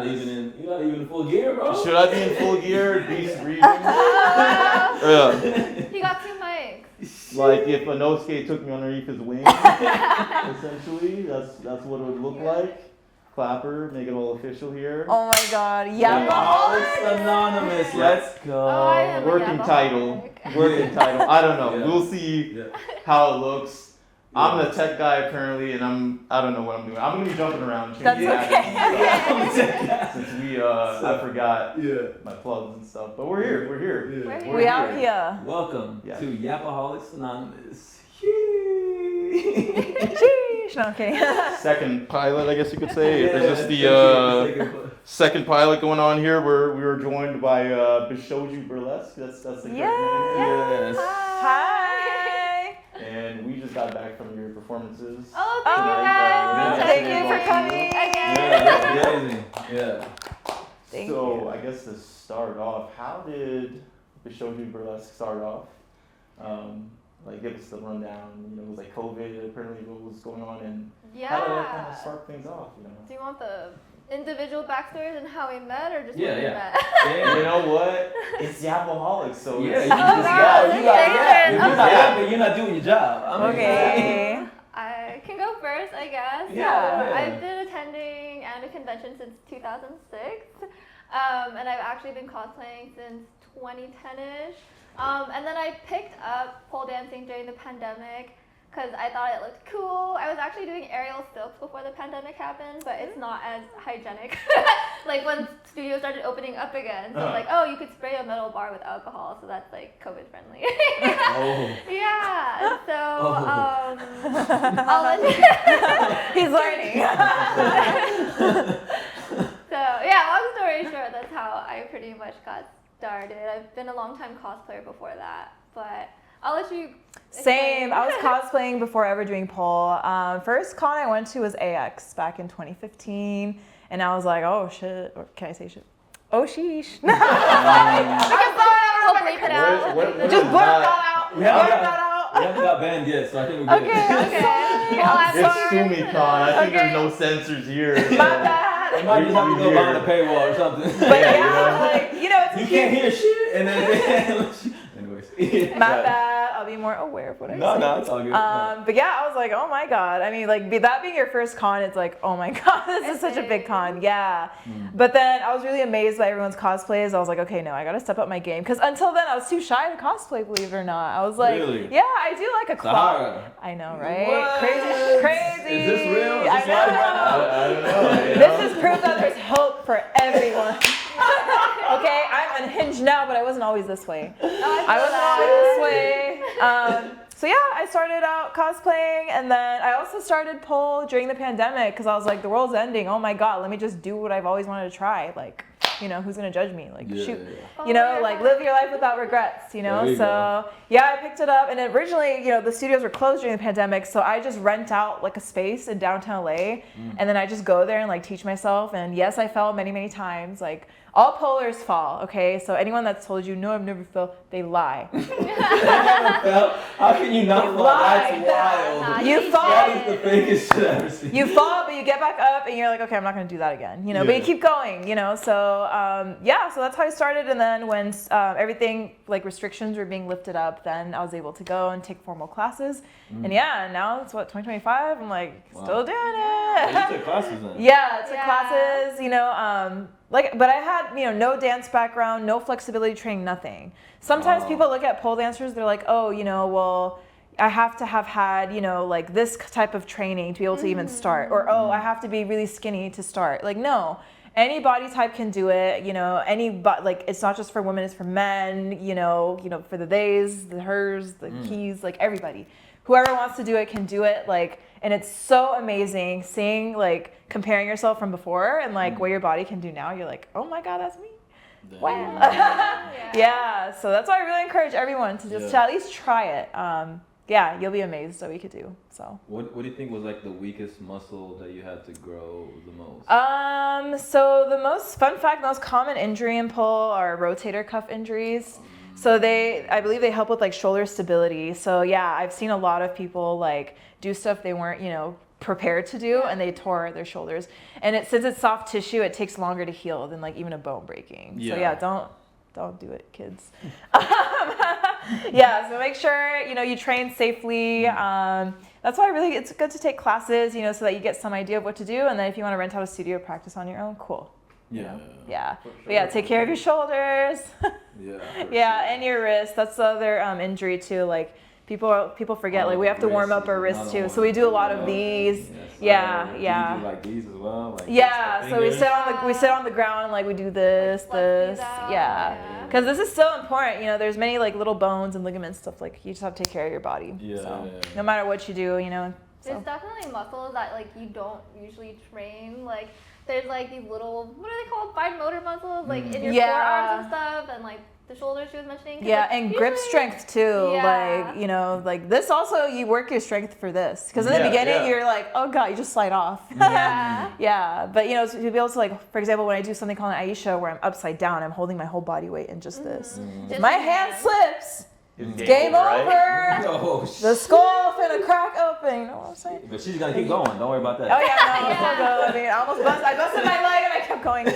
not even in full gear, bro. Should I be in full gear? Beast breathing? He got 2 mics. Like if Inosuke took me underneath his wing, essentially, that's what it would look like. Clapper, make it all official here. Oh my God, Yapoholics Anonymous, let's go. Oh, I am Working title. I don't know. Yeah. We'll see how it looks. Yeah. I'm the tech guy apparently, and I don't know what I'm doing. I'm gonna be jumping around. That's okay. Since I forgot my plugs and stuff, but we're here. We out here. Welcome to Yapoholics Anonymous. Sheesh, no, okay. Second pilot, I guess you could say. There's just the second pilot going on here. We were joined by Bishoju Burlesque. That's the correct name. Yes. Hi. And we just got back from your performances. Oh, thank you guys. Thank you for coming again. Yeah, amazing. Yeah. So I guess to start off, how did Bishoju Burlesque start off? Like give us the rundown. It was like COVID. Apparently, what was going on, and how did that kind of start things off? Do you want the individual backstories and how we met, or just when we met? Yeah. You know what? It's Yapoholics, so yeah. You're not doing your job. Okay. I can go first, I guess. Yeah. I've been attending anime convention since 2006, and I've actually been cosplaying since 2010-ish. And then I picked up pole dancing during the pandemic because I thought it looked cool. I was actually doing aerial silks before the pandemic happened, but it's not as hygienic. Like when studios started opening up again. So like, you could spray a metal bar with alcohol, so that's like COVID friendly. Yeah. So I'll let you. He's learning. So yeah, long story short, that's how I pretty much got started. I've been a long time cosplayer before that, but I'll let you Same. I was cosplaying before ever doing pole. First con I went to was AX back in 2015, and I was like, oh shit, or can I say shit? Oh sheesh. We'll bleep it out. Just blurt that out. We haven't got banned yet, so I think we're good. Okay. It's SumiCon. I think there's no censors here. So. My bad. You might just have to go behind a paywall or something. But like, it's you can't hear shit, and then anyways. My bad. I'll be more aware of what I say. No, it's all good. But yeah, I was like, oh my God. I mean, like that being your first con, it's like, oh my God, this is such a big con. Yeah. But then I was really amazed by everyone's cosplays. I was like, okay, no, I got to step up my game. Because until then, I was too shy to cosplay, believe it or not. I was like, yeah, I do like a clown. I know, right? What? Crazy. Is this real? Is this I live? don't know. This is proof that there's hope for everyone. Okay, I'm unhinged now, but I wasn't always this way. I wasn't always this way. So yeah, I started out cosplaying, and then I also started pole during the pandemic because I was like, the world's ending. Oh my God, let me just do what I've always wanted to try. Like, who's gonna judge me? Like, shoot. Like live your life without regrets. So yeah, I picked it up, and originally, the studios were closed during the pandemic, so I just rent out like a space in downtown LA, and then I just go there and like teach myself. And yes, I fell many times. Like all polers fall. Okay, so anyone that's told you no, I've never fell, they lie. How can you not fall? That's wild. You fall. That is the fakest shit I've ever seen. You fall, but you get back up, and you're like, okay, I'm not gonna do that again. But you keep going. So so that's how I started. And then when everything like restrictions were being lifted up, then I was able to go and take formal classes. And now it's 2025. I'm like still doing it. You took classes then? Yeah, I took classes. But I had no dance background, no flexibility training, nothing. Sometimes people look at pole dancers, they're like, oh, well, I have to have had, like this type of training to be able to even start, or I have to be really skinny to start. Like, no. Any body type can do it, it's not just for women, it's for men, for the theys, the hers, the he's, like everybody. Whoever wants to do it can do it, and it's so amazing seeing, comparing yourself from before and, what your body can do now. You're like, oh my God, that's me. Wow. Yeah, so that's why I really encourage everyone to just to at least try it. You'll be amazed at what you could do. So what do you think was the weakest muscle that you had to grow the most? So the most common injury in pole are rotator cuff injuries. So I believe they help with shoulder stability. So yeah, I've seen a lot of people do stuff they weren't, prepared to do, and they tore their shoulders. And since it's soft tissue, it takes longer to heal than like even a bone breaking. So yeah, don't do it, kids. Yeah, so make sure you train safely. That's why really it's good to take classes, so that you get some idea of what to do, and then if you want to rent out a studio, practice on your own. Cool. Yeah. Yeah. For sure. But yeah, take care of your shoulders. Yeah. Yeah, and your wrist. That's the other injury too. Like people forget. Like we have to warm up our wrists too. So we do a lot of these. Yeah. Do you do like these as well? Like Yeah, so we sit on the ground, like we do this. Yeah. Because this is still important. There's many like little bones and ligaments, stuff like you just have to take care of your body. Yeah. So no matter what you do, There's definitely muscles that like you don't usually train. Like there's like these little, what are they called? Fine motor muscles, like in your forearms and stuff, and like the shoulders she was mentioning. Yeah, like, and grip strength too. Yeah. Like, like this also, you work your strength for this. Because in the beginning, you're like, oh God, you just slide off. Yeah. Yeah, but so to be able to like, for example, when I do something called an Aisha where I'm upside down, I'm holding my whole body weight in just this. If my hand slips, it's game over. Right? Oh, shit. The skull finna crack open. You know what I'm saying? But she's gonna keep going. Don't worry about that. Oh yeah, no, it's all good. I mean, I busted my leg and I kept going.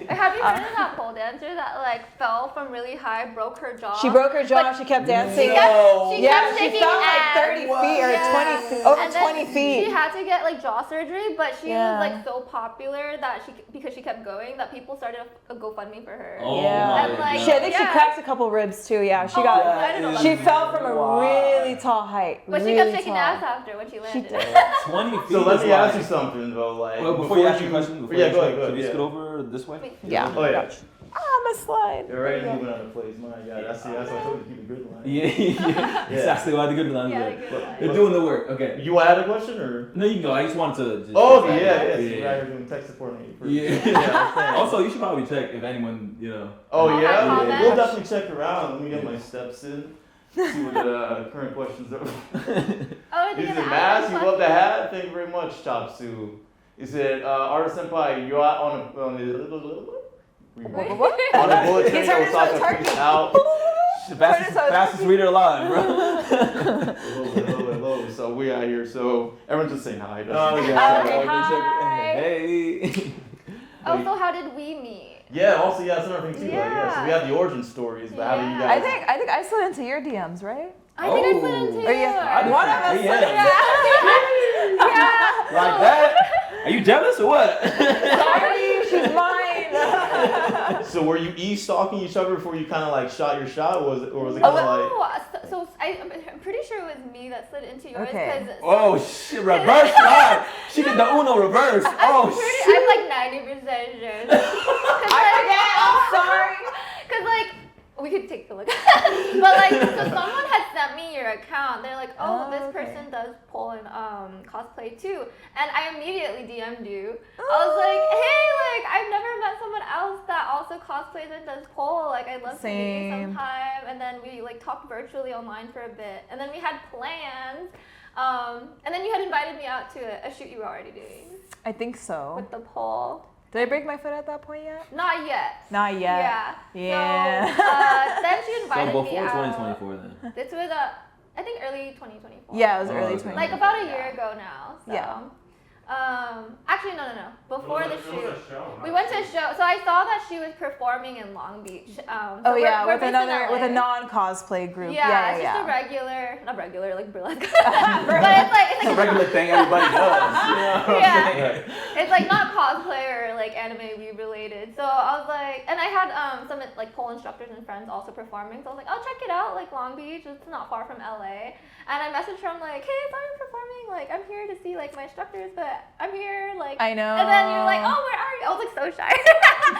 Have you heard of that pole dancer that like fell from really high, broke her jaw? She broke her jaw. She kept dancing. She kept she shaking fell like ass. 30 feet or 20 feet, over And then 20 feet. She had to get like jaw surgery, but she was like so popular that because she kept going that people started a GoFundMe for her. Oh Yeah. And, like, I think she cracked a couple ribs too. Yeah, she got. I didn't know She that. fell from a really tall height. But she kept shaking ass after when she landed. 20 feet. So let is me ask like- you something though, like Well, before you ask your question, go ahead. Can you scoot over this way? Wait. Yeah. Oh yeah. I'm a slide. You're already moving out of place. My God, that's why I told you to keep a good line. Yeah. Exactly why the good line Yeah, is. the good line. They're doing the work. Okay. You want to add a question or? No, you can go. I just wanted to. Just Oh check yeah, that out. yes. You're doing tech support on you. Yeah. Also, you should probably check if anyone, Oh yeah, Comment. we'll definitely check around. Let me get my steps in. See what the current questions are. Oh, Is it mask? You love the hat? Thank you very much, Chopsu. Is it Artist Senpai? You're out on a on a bullet train He's heard Osaka himself peace out. fastest reader alive, bro. Hello. So we out here. So everyone's just saying hi. Hi. Hey. Oh, so how did we meet? Yeah. Also, yeah, that's another thing too. Yeah. So we have the origin stories, but how do you Yeah. guys? I think I slid into your DMs, right? I think I slid into Or you- yours. one of us slid Yeah. Yeah. Like that? Are you jealous or what? Sorry, she's mine. So were you stalking each other before you kind of like shot your shot, or was it kind of like? Oh, so I'm pretty sure it was me that slid into yours. Okay. Oh shit! Reverse slide. She did the Uno reverse. Oh shit! I'm like 90% sure. I'm sorry. Cause like we could take a look. But like, so someone had sent me your account. They're like, oh, this person does pole and cosplay too. And I immediately DM'd you. I was like, hey, like I've never met someone else that also cosplays and does pole. Like I'd love to meet you sometime. And then we like talked virtually online for a bit. And then we had plans. And then you had invited me out to a shoot you were already doing I think so. with the pole. Did I break my foot at that point yet? Not yet. Not yet. Yeah. Yeah. So then she So invited me before out. 2024 then. This was I think early 2024. Yeah, it was early okay. 20. Like about a year ago now. So. Yeah. Actually, no. Before the shoot, we went to a show. So I saw that she was performing in Long Beach. So Oh yeah, we're with based in another with a LA. non-cosplay group. Yeah, it's yeah. just a regular, not regular, like burlesque. But it's like It's a regular thing everybody does. Yeah. It's like not cosplay or like anime related. So I was like, and I had some like pole instructors and friends also performing. So I was like, I'll check it out, like Long Beach. It's not far from LA. And I messaged her, I'm like, hey, I'm performing. Like I'm here to see like my instructors, but I'm here. Like I know. And then you're like, oh, where are you? I was like so shy.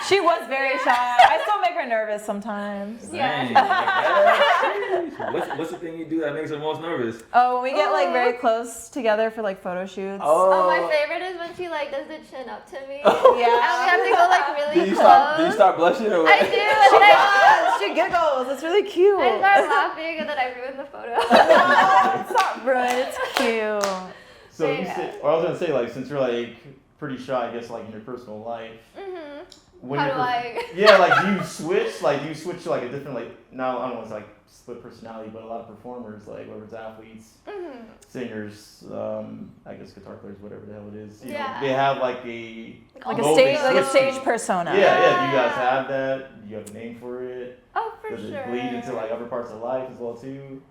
She was very shy. I still make her nervous sometimes. Yeah. Dang. What's the thing you do that makes her most nervous? Oh, when we get like very close together for like photo shoots. Oh, my favorite is when she like does the chin up to me. Yeah. And we have to go like really Do close. you start blushing or what? I do. And then She giggles. It's really cute. I start laughing and then I ruin the photo. No, it's not ruined. It's cute. So you said, or I was gonna say like since you're like pretty shy, I guess like in your personal life. Mhm. When How you're do I? Yeah, like do you switch? Like do you switch to like a different like now I don't know, it's like split personality, but a lot of performers, like whether it's athletes, Mhm. singers, I guess guitar players, whatever the hell it is, you know, Yeah. they have like a Like a moment stage, like a switch. stage persona. Yeah, yeah. Do you Yeah. guys have that? Do you have a name for it? Oh, for Does sure. it bleed into like other parts of life as well too?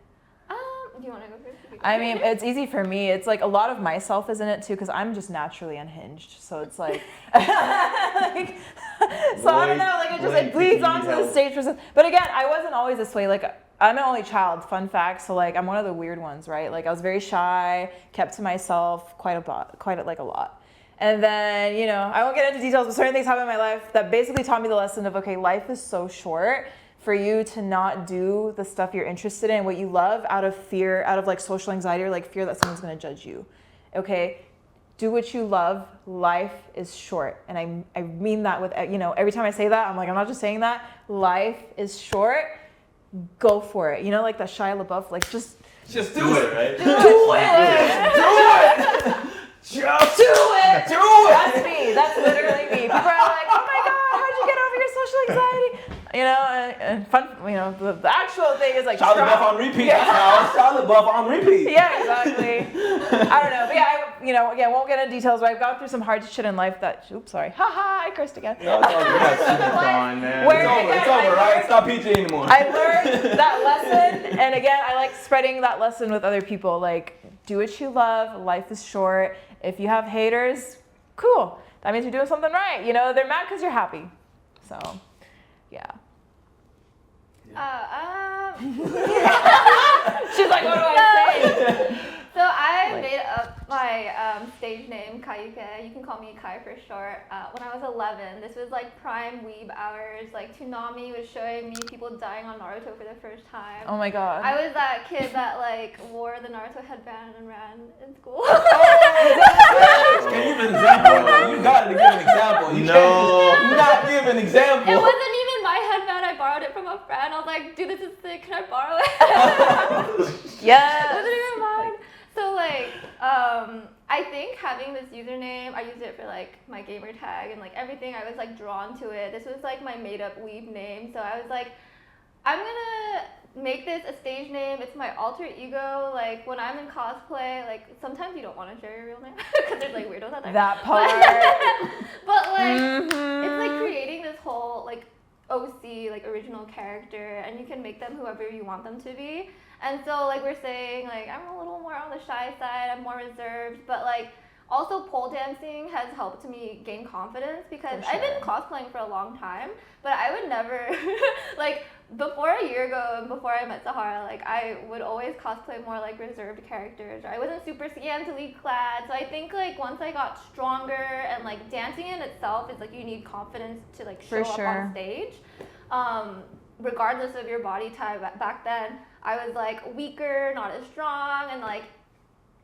Do you want to go first? You go I first. mean, it's easy for me. It's like a lot of myself is in it too, because I'm just naturally unhinged. So it's like, like so I don't know. Like it just like bleeds onto the stage person. But again, I wasn't always this way. Like I'm an only child. Fun fact. So like I'm one of the weird ones, right? Like I was very shy, kept to myself quite a lot. And then, you know, I won't get into details, but certain things happened in my life that basically taught me the lesson of, okay, life is so short for you to not do the stuff you're interested in, what you love, out of fear, out of like social anxiety or like fear that someone's gonna judge you. Okay? Do what you love. Life is short. And I mean that with, you know, every time I say that, I'm like, I'm not just saying that. Life is short. Go for it. You know, like that Shia LaBeouf, like just do it, right? Do it. Just do it. Do it. That's me. That's literally me. People are like, oh my God, how'd you get over your social anxiety? You know, and fun, you know, the actual thing is like, Shia LaBeouf on repeat. Yeah. Shia LaBeouf on repeat. Yeah, exactly. I don't know. But yeah, you know, again, won't get into details, but I've gone through some hard shit in life that, oops, sorry. Haha, I cursed again. No, it's all good. Come on, man. Where- It's over, right? It's not PG anymore. I learned that lesson, and again, I like spreading that lesson with other people. Like, do what you love. Life is short. If you have haters, cool. That means you're doing something right. You know, they're mad because you're happy. So, yeah. She's like, what do I say? So I made up my stage name, Kayuke. You can call me Kai for short. When I was 11, this was like prime weeb hours. Like Normie was showing me people dying on Naruto for the first time. Oh my God. I was that kid that like wore the Naruto headband and ran in school. Can you give an example? You got to give an example. You can't not give an example. It wasn't even my headband. I borrowed it from a friend. I was like, dude, this is sick. Can I borrow it? Yeah. It wasn't even mine. So like, I think having this username, I used it for like my gamer tag and like everything. I was like drawn to it. This was like my made up weeb name. So I was like, I'm gonna make this a stage name. It's my alter ego. Like when I'm in cosplay, like sometimes you don't want to share your real name because there's like weirdos out there. That part. But like, it's like creating this whole like OC, like original character, and you can make them whoever you want them to be. And so like we're saying, like I'm a little more on the shy side, I'm more reserved, but like also pole dancing has helped me gain confidence because I've been cosplaying for a long time, but I would never, like before a year ago and before I met Sahara, like I would always cosplay more like reserved characters, or I wasn't super scantily clad. So I think like once I got stronger and like dancing in itself is like you need confidence to like show up on stage. Regardless of your body type, back then I was like weaker, not as strong, and like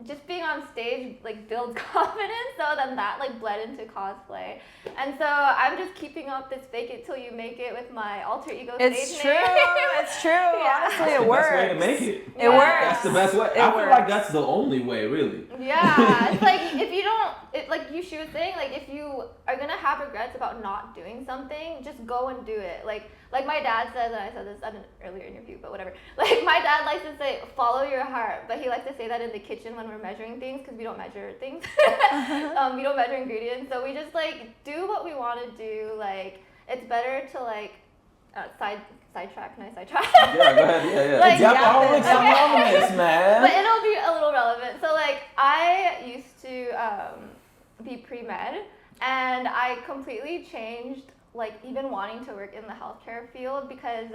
just being on stage like builds confidence. So then that like bled into cosplay, and so I'm just keeping up this fake it till you make it with my alter ego stage name. It's true. Yeah. Honestly, it works. That's the way to make it. It works. That's the best way. I feel like that's the only way, really. Yeah, it's like if you don't, like she was saying, like if you are gonna have regrets about not doing something, just go and do it. Like my dad says, and I said this at an earlier interview, but whatever. Like my dad likes to say, follow your heart, but he likes to say that in the kitchen when we're measuring things because we don't measure things. We don't measure ingredients, so we just like do what we want to do. Like it's better to like sidetrack. Can I sidetrack? Yeah, go ahead. Yeah. Like, Yapoholics Anonymous, man. But it'll be a little relevant. So like I used to be pre-med, and I completely changed like even wanting to work in the healthcare field because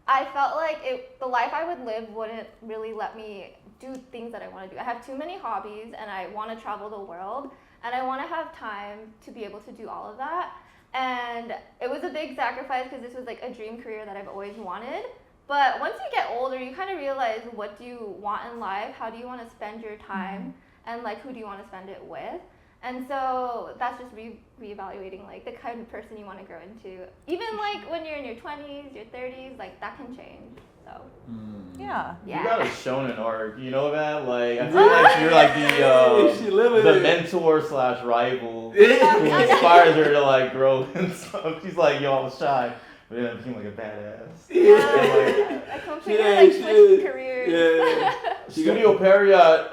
I felt like the life I would live wouldn't really let me do things that I want to do. I have too many hobbies and I want to travel the world and I want to have time to be able to do all of that. And it was a big sacrifice because this was like a dream career that I've always wanted. But once you get older, you kind of realize what do you want in life, how do you want to spend your time, and like who do you want to spend it with. And so that's just reevaluating like the kind of person you want to grow into. Even like when you're in your 20s, your 30s, like that can change. So Yeah. You got a shonen arc, you know that? Like I feel like you're like the mentor / rival who inspires her to like grow and stuff. She's like, yo, I was shy. But then I became like a badass. Yeah. I completely switched careers. Yeah. Studio Period,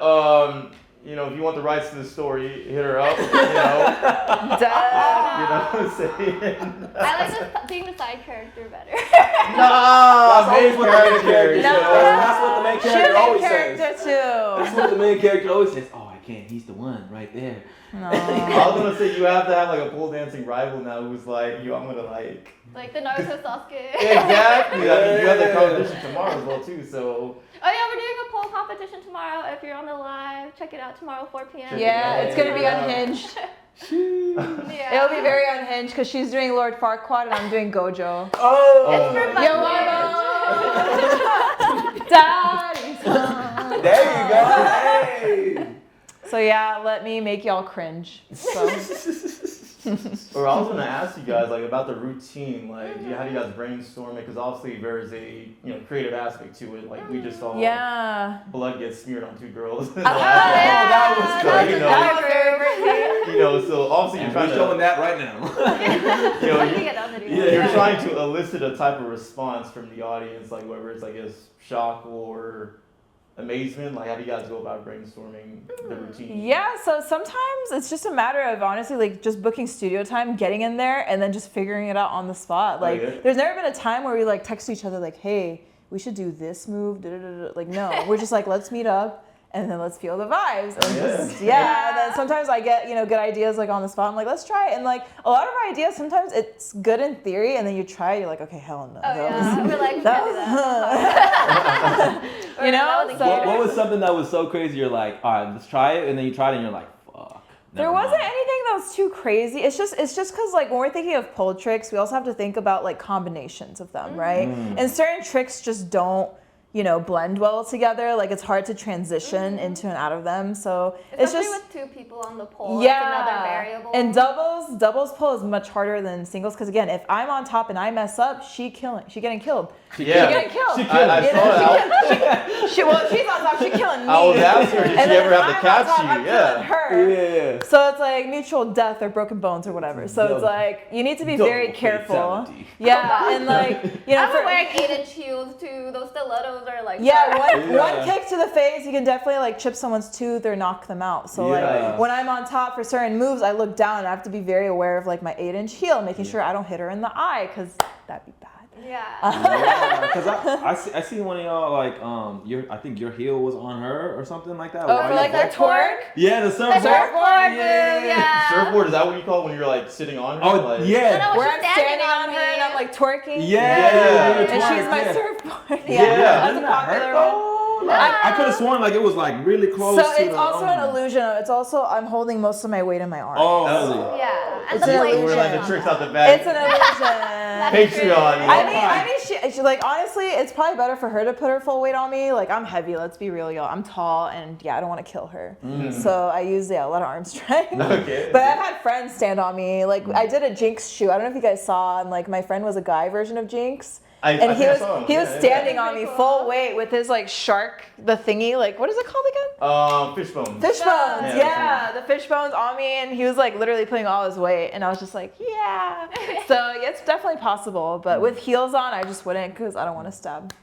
you know, if you want the rights to the story, hit her up. You know, saying. I like being the side character better. Nah, That's main always what the main character. character says. That's what the main She's character a always character says. too. That's what the main character always says. Oh, I can't. He's the one right there. No. I was gonna say you have to have like a pole dancing rival now who's like, yo, I'm gonna like. Like the Naruto Sasuke. Exactly. I mean, you have the competition tomorrow as well too. So. Oh yeah, we're doing a pole competition tomorrow. If you're on the live, check it out tomorrow, 4 p.m. Yeah, it's gonna be unhinged. Yeah. It'll be very unhinged because she's doing Lord Farquaad and I'm doing Gojo. Oh. It's for fun. Yo, Daddy's home. There you go. Hey. So yeah, let me make y'all cringe. So. Or I was gonna ask you guys like about the routine, like how do you guys brainstorm it? Because obviously there's a creative aspect to it. Like we just saw blood get smeared on 2 girls. That was good. That was very great. So obviously you're trying We're to showing that right now. you're trying to elicit a type of response from the audience, like whether it's I guess shock or amazement. Like how do you guys go about brainstorming the routine? Yeah, so sometimes it's just a matter of honestly like just booking studio time, getting in there, and then just figuring it out on the spot. Like there's never been a time where we like text each other like, hey, we should do this move. Like no, we're just like, let's meet up and then let's feel the vibes. And and then sometimes I get, good ideas like on the spot. I'm like, let's try it. And like a lot of our ideas, sometimes it's good in theory and then you try it, you're like, okay, hell no. Oh yeah, we're like, we that can't do that. So What was something that was so crazy? You're like, all right, let's try it, and then you tried it, and you're like, fuck. There wasn't anything that was too crazy. It's just because like when we're thinking of pole tricks, we also have to think about like combinations of them, right? And certain tricks just don't, blend well together. Like it's hard to transition into and out of them. So especially it's just with 2 people on the pole. It's another variable. And doubles pole is much harder than singles because again, if I'm on top and I mess up, she getting killed. She getting killed. I saw that. Well, if she's on top, she's killing me. I was asking her, did she ever have to catch you? I'm killing her. Yeah. So it's like mutual death or broken bones or whatever. So it's like you need to be very careful. Yeah, and like I'm wearing 8-inch heels too. Those stilettos are like one kick to the face, you can definitely like chip someone's tooth or knock them out. So like when I'm on top for certain moves, I look down and I have to be very aware of like my 8-inch heel, making sure I don't hit her in the eye because that'd be bad. Because I see one of y'all like I think your heel was on her or something like that. Oh, for like the twerk? Yeah, the surfboard. Yeah. Surfboard, is that what you call it when you're like sitting on her? Oh like, yeah. Where I'm standing on her and I'm like twerking. Yeah. And she's my surfboard. Yeah. That's a popular one. I could have sworn like it was like really close. So it's also an illusion. It's also I'm holding most of my weight in my arm. Oh. Yeah. And It's the an plate illusion. We're like the tricks out the bag. It's an illusion. Patreon. I mean, she like honestly, it's probably better for her to put her full weight on me. Like I'm heavy. Let's be real, y'all. I'm tall, and I don't want to kill her. So I use a lot of arm strength. Okay. But I've had friends stand on me. Like I did a Jinx shoot. I don't know if you guys saw, and like my friend was a guy version of Jinx. He was standing on me full weight with his like shark, the thingy, like what is it called again? Fish bones. Fish bones, the fish bones on me, and he was like literally putting all his weight, and I was just like, yeah. So it's definitely possible, but with heels on, I just wouldn't because I don't want to stab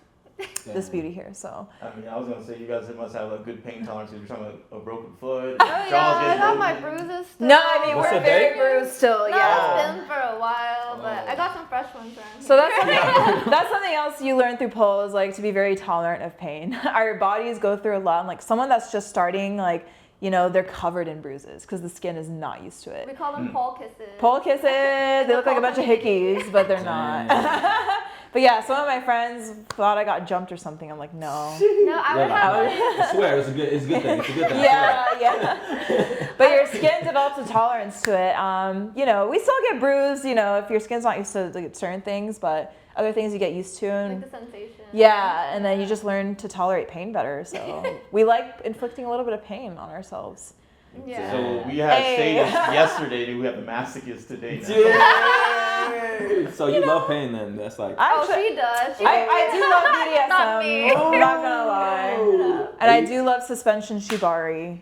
this beauty here. So. I mean, I was gonna say you guys must have a good pain tolerance. You're talking about a broken foot. Oh yeah, I have my bruises still. No, I mean What's we're the very date? bruised still. No, it's been for a while, but I got some fresh ones around. So that's something else you learn through pole is like to be very tolerant of pain. Our bodies go through a lot, and like someone that's just starting, like they're covered in bruises because the skin is not used to it. We call them pole kisses. Pole kisses. They look like a bunch of hickeys, but they're not. But yeah, some of my friends thought I got jumped or something. I'm like, no. No, I would have. I swear, it's a good thing. It's a good thing. Yeah. But your skin develops a tolerance to it. We still get bruised, if your skin's not used to like, certain things, but other things you get used to. And, Like the sensation. yeah, and then you just learn to tolerate pain better. So we like inflicting a little bit of pain on ourselves. Yeah. So we had sadists yesterday, we have the masochists today. Now. Yeah. So you love pain then? That's like. She does. I do love BDSM. Not me. I'm not gonna lie. And I do love suspension shibari.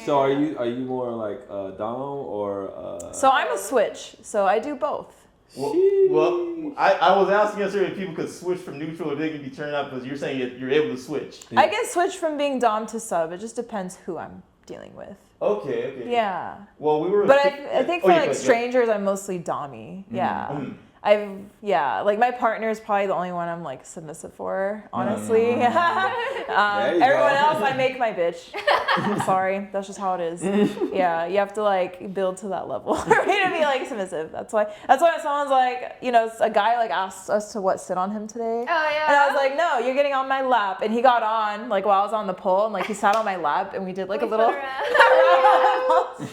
So are you more like dom or? So I'm a switch. So I do both. Well, I was asking yesterday if people could switch from neutral or they could be turned up, but you're saying you're able to switch. I can switch from being dom to sub. It just depends who I'm dealing with. Okay. Yeah. Well, we were. But I think for like good. strangers, I'm mostly dommy. Yeah. Mm. Like my partner is probably the only one I'm like submissive for, honestly. There you Everyone go. else, I make my bitch. I'm sorry, that's just how it is. Yeah, you have to like build to that level for me to be like submissive. That's why when someone's like, a guy like asked us to sit on him today. Oh yeah. And I was like, no, you're getting on my lap. And he got on like while I was on the pole, and like he sat on my lap, and we did like a little.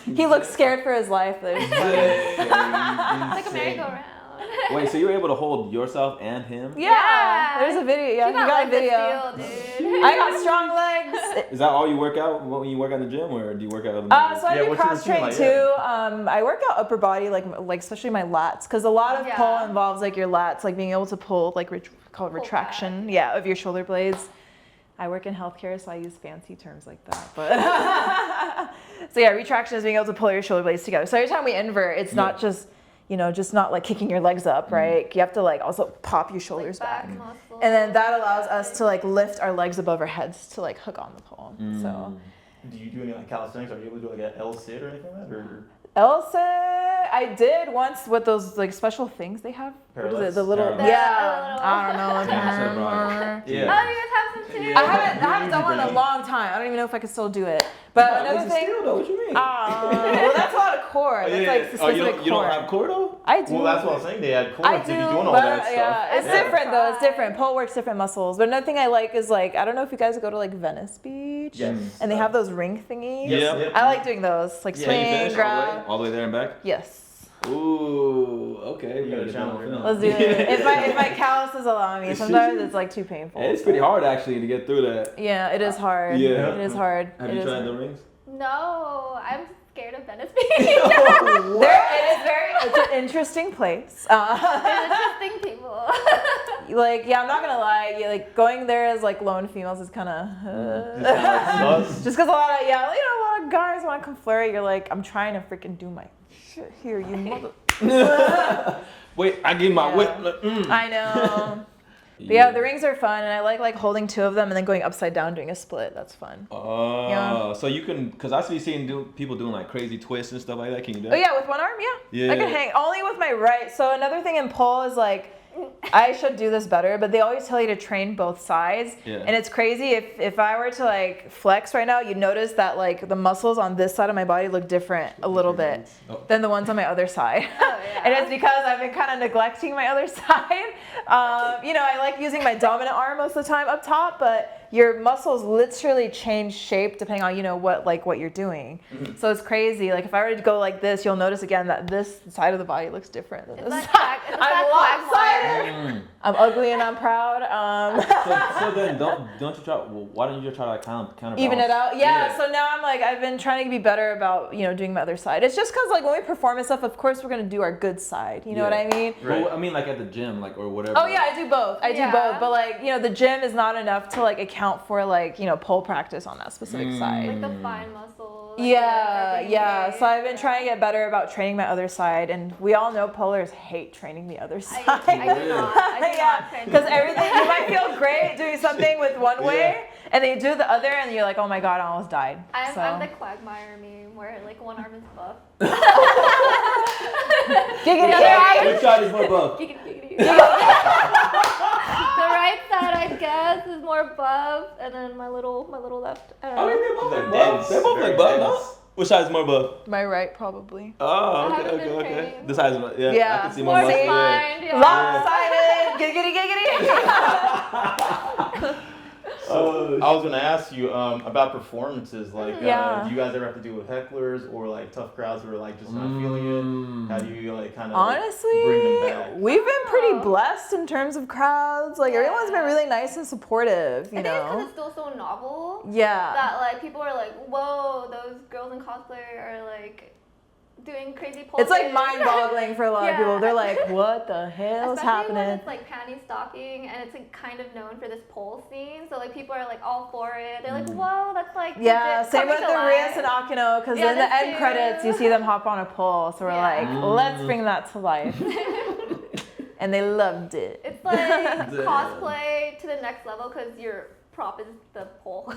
He looked scared for his life. It's like a merry-go-round. Wait, so you were able to hold yourself and him? Yeah. There's a video. Yeah, you got a video. Steel, dude. I got strong legs. Is that all you work out when you work in the gym, or do you work out? So I do what's your cross routine train like? too. I work out upper body, like especially my lats, because a lot of Yeah. pull involves like your lats, like being able to pull, like called retraction, of your shoulder blades. I work in healthcare, so I use fancy terms like that. But so yeah, retraction is being able to pull your shoulder blades together. So every time we invert, it's not just just not like kicking your legs up, right? You have to like also pop your shoulders back. muscle. And then that allows us to like lift our legs above our heads to like hook on the pole. So Do you do any like calisthenics? Are you able to do like an L sit or anything like that? Or Elsa, I did once with those like special things they have. What is it? The little Parallels. I don't know. I can't Yeah. remember. Oh, you guys have some too. Yeah. I haven't done one in a long time. I don't even know if I could still do it. But another thing. Still, though, what you mean? Well, that's a lot of core. That's like specific you core. don't have core though? I do. well, that's what I'm saying. They had core I to do, be doing all but that stuff. yeah, it's Yeah. different though. It's different. Pole works different muscles. But another thing I like is like I don't know if you guys go to like Venice Beach. Yes. And they have those ring thingies. Yeah. Yep. I like doing those, like Yeah, you swing, finished grab. all the way there and back? Yes. Ooh, okay. You gotta get channel that it. film. Let's do it. If my calluses allow me, sometimes it's like too painful. It's pretty hard actually to get through that. Yeah, it is hard. Yeah. It is hard. Have It you is tried hard. the rings? No, I'm scared of Venice Beach. It's an interesting place. Interesting people. I'm not gonna lie. Like going there as like lone females is kind of Just just because a lot of guys want to come flirt. You're like, I'm trying to freaking do my shit here, you mother. Wait, I give my Yeah. whip. I know. But yeah, the rings are fun, and I like holding two of them and then going upside down doing a split. That's fun. Oh, Yeah. so you can, because I see people doing like crazy twists and stuff like that. Can you do Oh that? yeah, with one arm, yeah. Yeah. I can hang only with my right. So another thing in pole is like, I should do this better, but they always tell you to train both sides. Yeah. And it's crazy if I were to like flex right now, you'd notice that like the muscles on this side of my body look different a little bit than the ones on my other side. Oh, yeah. And it's because I've been kind of neglecting my other side. I like using my dominant arm most of the time up top, but your muscles literally change shape depending on what you're doing. So it's crazy. Like if I were to go like this, you'll notice again that this side of the body looks different than It's this that side. it's I'm that lopsided. I'm ugly and I'm proud. So then don't you try? Well, why don't you just try to like counterbalance? Even it out. Yeah. So now I'm like, I've been trying to be better about doing my other side. It's just because like when we perform and stuff, of course we're gonna do our good side. You know what I mean? Right. Well, I mean like at the gym, like or whatever. Oh yeah, I do both. I do Yeah. both. But like the gym is not enough to like account for like pole practice on that specific side. Like the fine muscle. Yeah. So I've been trying to get better about training my other side, and we all know polars hate training the other side. I do not train Because the- everything you might feel great doing something with one way, and then you do the other, and you're like, oh my god, I almost died. I'm the Quagmire meme where like one arm is buff. Giggity. Which side is more buff? Giggity, giggity. The right side, I guess, is more buff, and then my little left. I don't I know. mean they're both They're like buff. dense, They're both very like buff, dense. no? Which side is more buff? My right, probably. Oh, I haven't been okay. trained. This side is I Yeah. can see More more muscle. Yeah. defined, yeah. Lopsided. Giggity, giggity. I was gonna ask you about performances. Like, Yeah. do you guys ever have to deal with hecklers or like tough crowds who are like just not feeling it? How do you like kind of Honestly, bring them back? we've been pretty Oh. blessed in terms of crowds. Like everyone's been really nice and supportive. I think it's because it's still so novel Yeah. that like people are like, whoa, those girls in cosplay are like doing crazy pole It's like things. mind-boggling for a lot of people. They're like, what the hell is Especially when happening? it's like panty stocking and it's like kind of known for this pole scene, so like people are like all for it. They're like, whoa, that's like Yeah, legit same with coming the to Rias and life. Akino, because Yeah, in the that's end true. credits, you see them hop on a pole. So we're Yeah. like, let's bring that to life. And they loved it. It's like Damn. cosplay to the next level because your prop is the pole.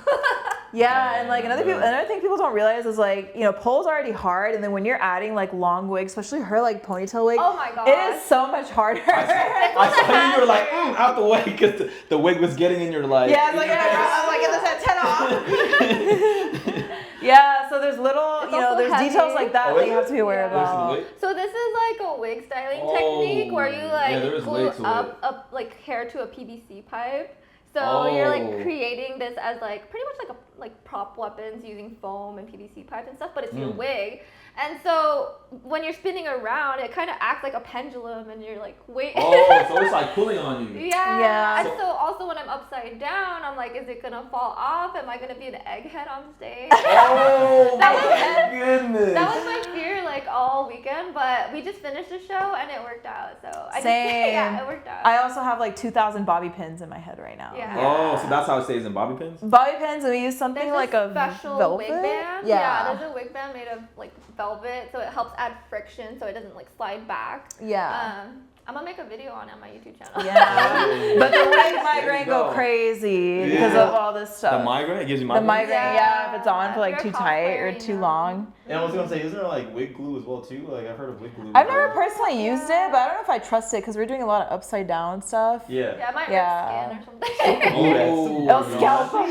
Yeah, and like Yeah. another thing people don't realize is like, pole's already hard, and then when you're adding like long wigs, especially her like ponytail wig, Oh my god. it is so much harder. I saw you were like, out the way, because the wig was getting in your like. Yeah, it's like, I was like, get this antenna off. Yeah, so there's little, It's also there's heavy. details like that Oh, that is you have to be aware Yeah. about. Wig? So this is like a wig styling Oh, technique where you like yeah, there is glue wigs with up a like hair to a PVC pipe. So you're like Oh. creating this as like pretty much like prop weapons using foam and PVC pipe and stuff, but it's your wig. And so when you're spinning around, it kind of acts like a pendulum, and you're like, wait. Oh, so it's like pulling on you. Yeah. Yeah. And so also when I'm upside down, I'm like, is it gonna fall off? Am I gonna be an egghead on stage? Oh That my goodness. That was my fear like all weekend, but we just finished the show and it worked out. So I Same. yeah, it worked out. I also have like 2,000 bobby pins in my head right now. Yeah. Oh, so that's how it stays in bobby pins? Bobby pins, and we use something There's like a a special velvet. wig band. Yeah. There's a wig band made of like velvet, so it helps add friction, so it doesn't like slide back. Yeah. I'm gonna make a video on it on my YouTube channel. Yeah. But the wig There migraine you go go. crazy because Yeah. of all this stuff. The migraine? It gives you The migraine? migraine, yeah, if it's on for like If too you're a tight or cosplayer, too you know. long. And I was gonna say, isn't there like wig glue as well too? Like I've heard of wig glue. I've never personally used it, but I don't know if I trust it because we're doing a lot of upside down stuff. Yeah. Yeah, it might Yeah. rip skin or something. Oh, It'll scalp us.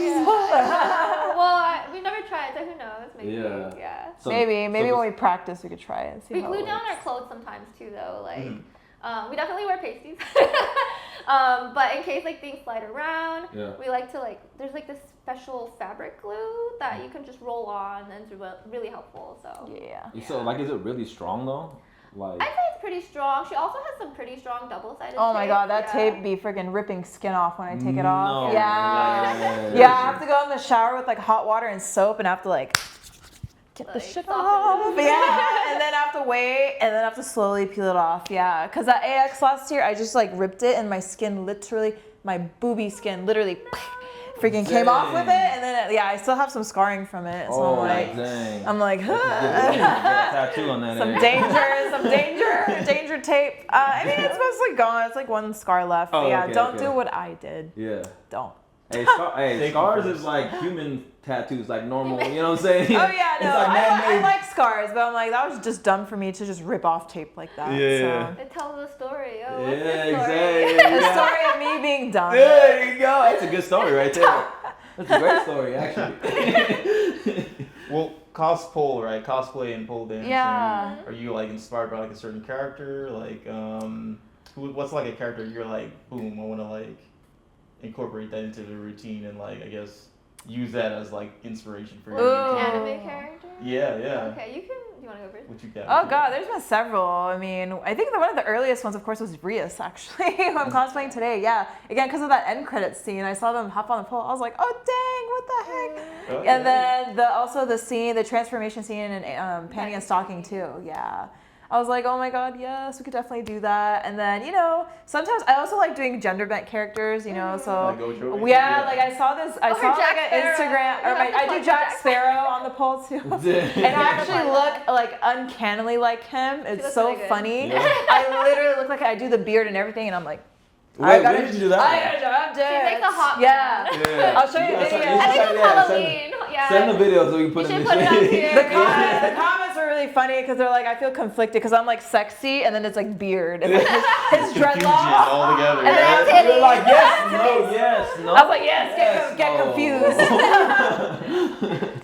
Well, we've never tried, so who knows? Maybe. Yeah. Yeah. So- Maybe so when this- we practice, we could try it and see We how glue it down our works. clothes sometimes too, though. Like, Mm-hmm. we definitely wear pasties. But in case like things slide around, Yeah. we like to like. There's like this special fabric glue that you can just roll on, and it's really helpful. So. Yeah. So, like, is it really strong though? Like. I'd say it's pretty strong. She also has some pretty strong double-sided Oh my tape. god, that Yeah. tape be freaking ripping skin off when I take it No. off. Yeah. Yeah. Yeah, I have to go in the shower with like hot water and soap, and I have to like get the Like, shit soften off. it. Yeah, and then I have to wait, and then I have to slowly peel it off. Yeah, because at AX last year, I just like ripped it, and my skin literally, my booby skin literally freaking came off with it, and then yeah, I still have some scarring from it. So Oh, I'm like, dang. I'm like, Get a tattoo on that some area. danger tape. I mean, it's mostly gone. It's like one scar left. But Oh, yeah, okay, don't okay. do what I did. Yeah. Don't. Hey, Thank you scars for- is like human tattoos, like normal. You know what I'm saying? Oh yeah, It's no, like I man-made. like scars, but I'm like, that was just dumb for me to just rip off tape like that. Yeah. So. It tells a story. Oh, Yeah, what's the story? exactly. The story of me being dumb. There you go. That's a good story right there. That's a great story, actually. Well, Cos-Pole, right? Cosplay and pole dancing. Yeah. Are you like inspired by like a certain character? Like, what's like a character you're like, boom, I want to like incorporate that into the routine and like I guess use that as like inspiration for your Ooh. routine. Anime character? Yeah. Okay, you can. You want to go first? What you got? Oh god, there's been several. I mean, I think one of the earliest ones, of course, was Rias actually, who I'm cosplaying today. Yeah, again because of that end credits scene, I saw them hop on the pole. I was like, oh dang, what the heck? Oh, And then the transformation scene in Panty and Stocking too. Yeah. I was like, oh my god, yes, we could definitely do that. And then, sometimes I also like doing gender bent characters, so Like Gojo? yeah, like I saw this, I Or saw Jack like an Sparrow. Instagram, You or have to I plug do Jack Jack Sparrow on the pole too. And I actually look like uncannily like him. It's looks so really good. funny. Yeah. I literally look like I do the beard and everything, and I'm like, Wait, when did you do that? I'm She dead. makes a hot Yeah. man. Yeah. I'll show you a Yeah, video. I think yeah, it's yeah, Halloween. Yeah. Send the video so we can put You it in should the put it on shit. here. The comments were really funny because they're like, I feel conflicted because I'm like sexy, and then it's like beard, and then his Confusion dreadlocks. all together. And then right? You're like, yes, no. I was like, yes, get no. confused.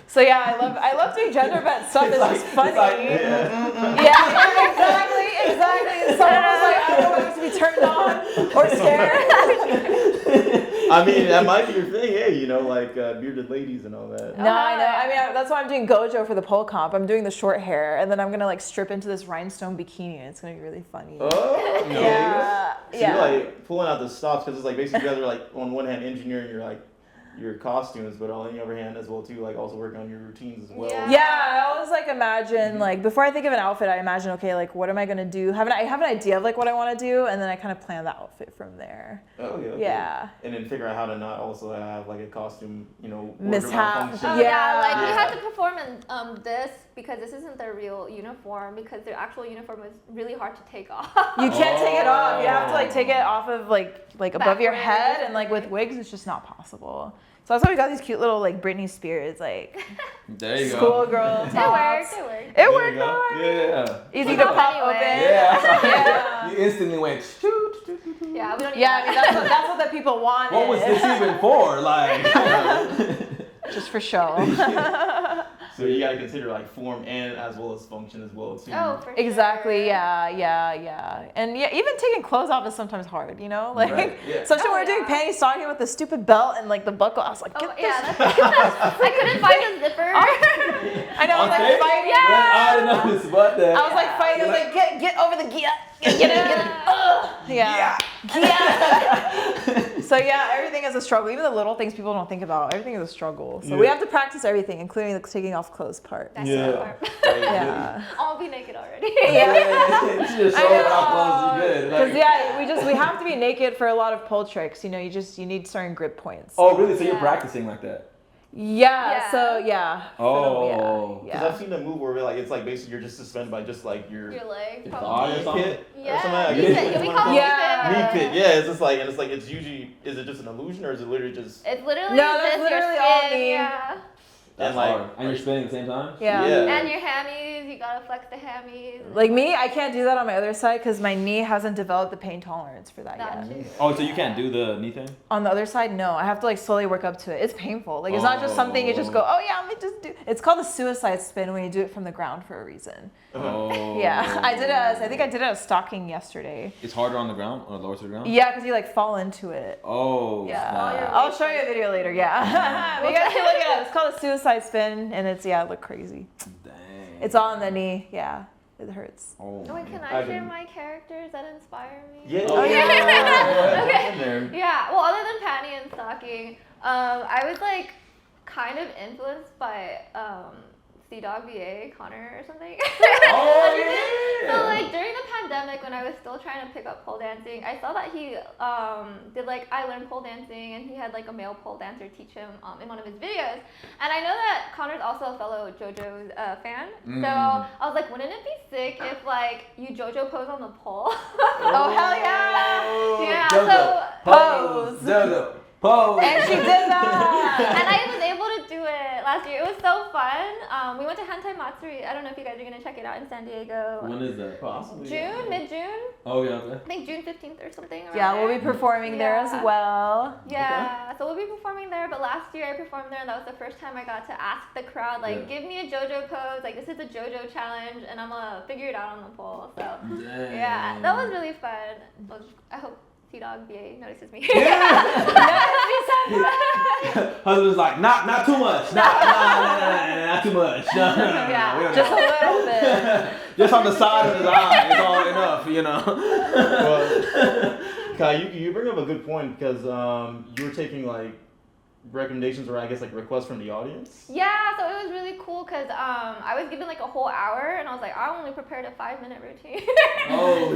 So yeah, I love doing gender bent stuff. It's just funny. It's like, yeah. Yeah, exactly. Someone was like, I don't know whether to be turned on or scared. I mean, that might be your thing, hey, like bearded ladies and all that. No, I know. I mean, that's why I'm doing Gojo for the pole comp. I'm doing the short hair, and then I'm gonna like strip into this rhinestone bikini, and it's gonna be really funny. Oh, no. Yeah, So yeah. you're like pulling out the stops because it's like basically you guys are like on one hand engineering, you're like your costumes, but on the other hand as well too, like also working on your routines as well. Yeah, I always like imagine like before I think of an outfit, I imagine okay, like what am I gonna do? I have an idea of like what I want to do, and then I kind of plan the outfit from there. Oh yeah. Okay. Yeah. And then figure out how to not also have like a costume, Mishap. function. Oh, Yeah. like we had to perform in this because this isn't their real uniform because their actual uniform was really hard to take off. You can't take it off. You have to like take it off of like above your Backwards. head, and like with wigs, it's just not possible. So that's why we got these cute little like Britney Spears like There you go. schoolgirl It tops. worked. It worked. It worked. go. Though. Yeah. Easy We to got pop anyway. open. Yeah. Yeah. You instantly went shoot. Yeah, we don't. Yeah, I mean that's what the people wanted. What was this even for? Like. Just for show. So you gotta consider like form and as well as function as well too. Oh, for Exactly. sure. Yeah. And yeah, even taking clothes off is sometimes hard. Like, Right, yeah. especially when we're doing yeah. panty stocking with the stupid belt and like the buckle. I was like, Oh get yeah, this. I couldn't find the zipper. I know. I was like Okay. fighting. I didn't notice about that. I was like fighting. I was like, get over the gear. Get it. Yeah. So yeah, everything is a struggle. Even the little things people don't think about. Everything is a struggle. So we have to practice everything, including the taking off clothes part. That's Yeah. the part. Yeah. I'll be naked already. Yeah. She just showed how close you good. Because Like, yeah, we have to be naked for a lot of pole tricks. You need certain grip points. oh, really? So you're Yeah. practicing like that? Yeah. Yeah. So yeah. Oh. Because I've seen the move where it's like basically you're just suspended by just like your Your leg. Your Probably. thigh or knee something? pit or Yeah. something. I knee guess pit. it's We one call of it Yeah. knee knee pit. pit. Yeah, it's like it's usually is it just an illusion or is it literally just It's literally No, that's just literally your all skin. knee. Yeah. That's And, like- hard. And you're spinning at the same time? Yeah. Yeah. And your hammies, you gotta flex the hammies. Like me, I can't do that on my other side because my knee hasn't developed the pain tolerance for that That yet. too. Oh, so you can't do the knee thing? On the other side, no. I have to like slowly work up to it. It's painful. Like it's not just something you just go, oh yeah, let me just do. It's called a suicide spin when you do it from the ground for a reason. Oh. Yeah, I think I did it as stocking yesterday. It's harder on the ground or lower to the ground? Yeah, because you like fall into it. Oh. Yeah, snap. I'll show you a video later. Yeah, you guys can look at it. It's called a suicide spin, and it look crazy. Dang. It's all in the knee. Yeah, it hurts. Oh. Wait, can I I share can- my characters that inspire me? Yeah. Oh, yeah. Okay. In there. Yeah, well, other than panty and stocking, I was like kind of influenced by Dog VA, Connor or something. Oh, yeah. So like during the pandemic when I was still trying to pick up pole dancing, I saw that he did like I learned pole dancing and he had like a male pole dancer teach him in one of his videos. And I know that Connor's also a fellow JoJo's fan. So I was like, wouldn't it be sick if like you JoJo pose on the pole? Oh hell yeah! Yeah, Jojo. so Pose. Jojo. Pose. And she did that. and I was able to do it last year. It was so fun. We went to Hentai Matsuri. I don't know if you guys are gonna check it out in San Diego. When is that? Possibly. June, mid-June. Oh, yeah, okay. I think June 15th or something. around Yeah, we'll there. be performing there as Yeah. well. Yeah, so we'll be performing there. But last year I performed there, and that was the first time I got to ask the crowd, like, Yeah. give me a JoJo pose. Like, this is a JoJo challenge, and I'm gonna figure it out on the pole. So Dang. yeah, that was really fun. I hope Dog VA notices me. Husband's like, not too much. Not too much. No, Yeah, we don't Just a know. little bit. Just on the side of his eye is all enough, you know. Well, Kai, you bring up a good point because you were taking like recommendations or I guess like requests from the audience. Yeah, so it was really cool because I was given like a whole hour, and I was like, I only prepared a 5-minute routine. Oh,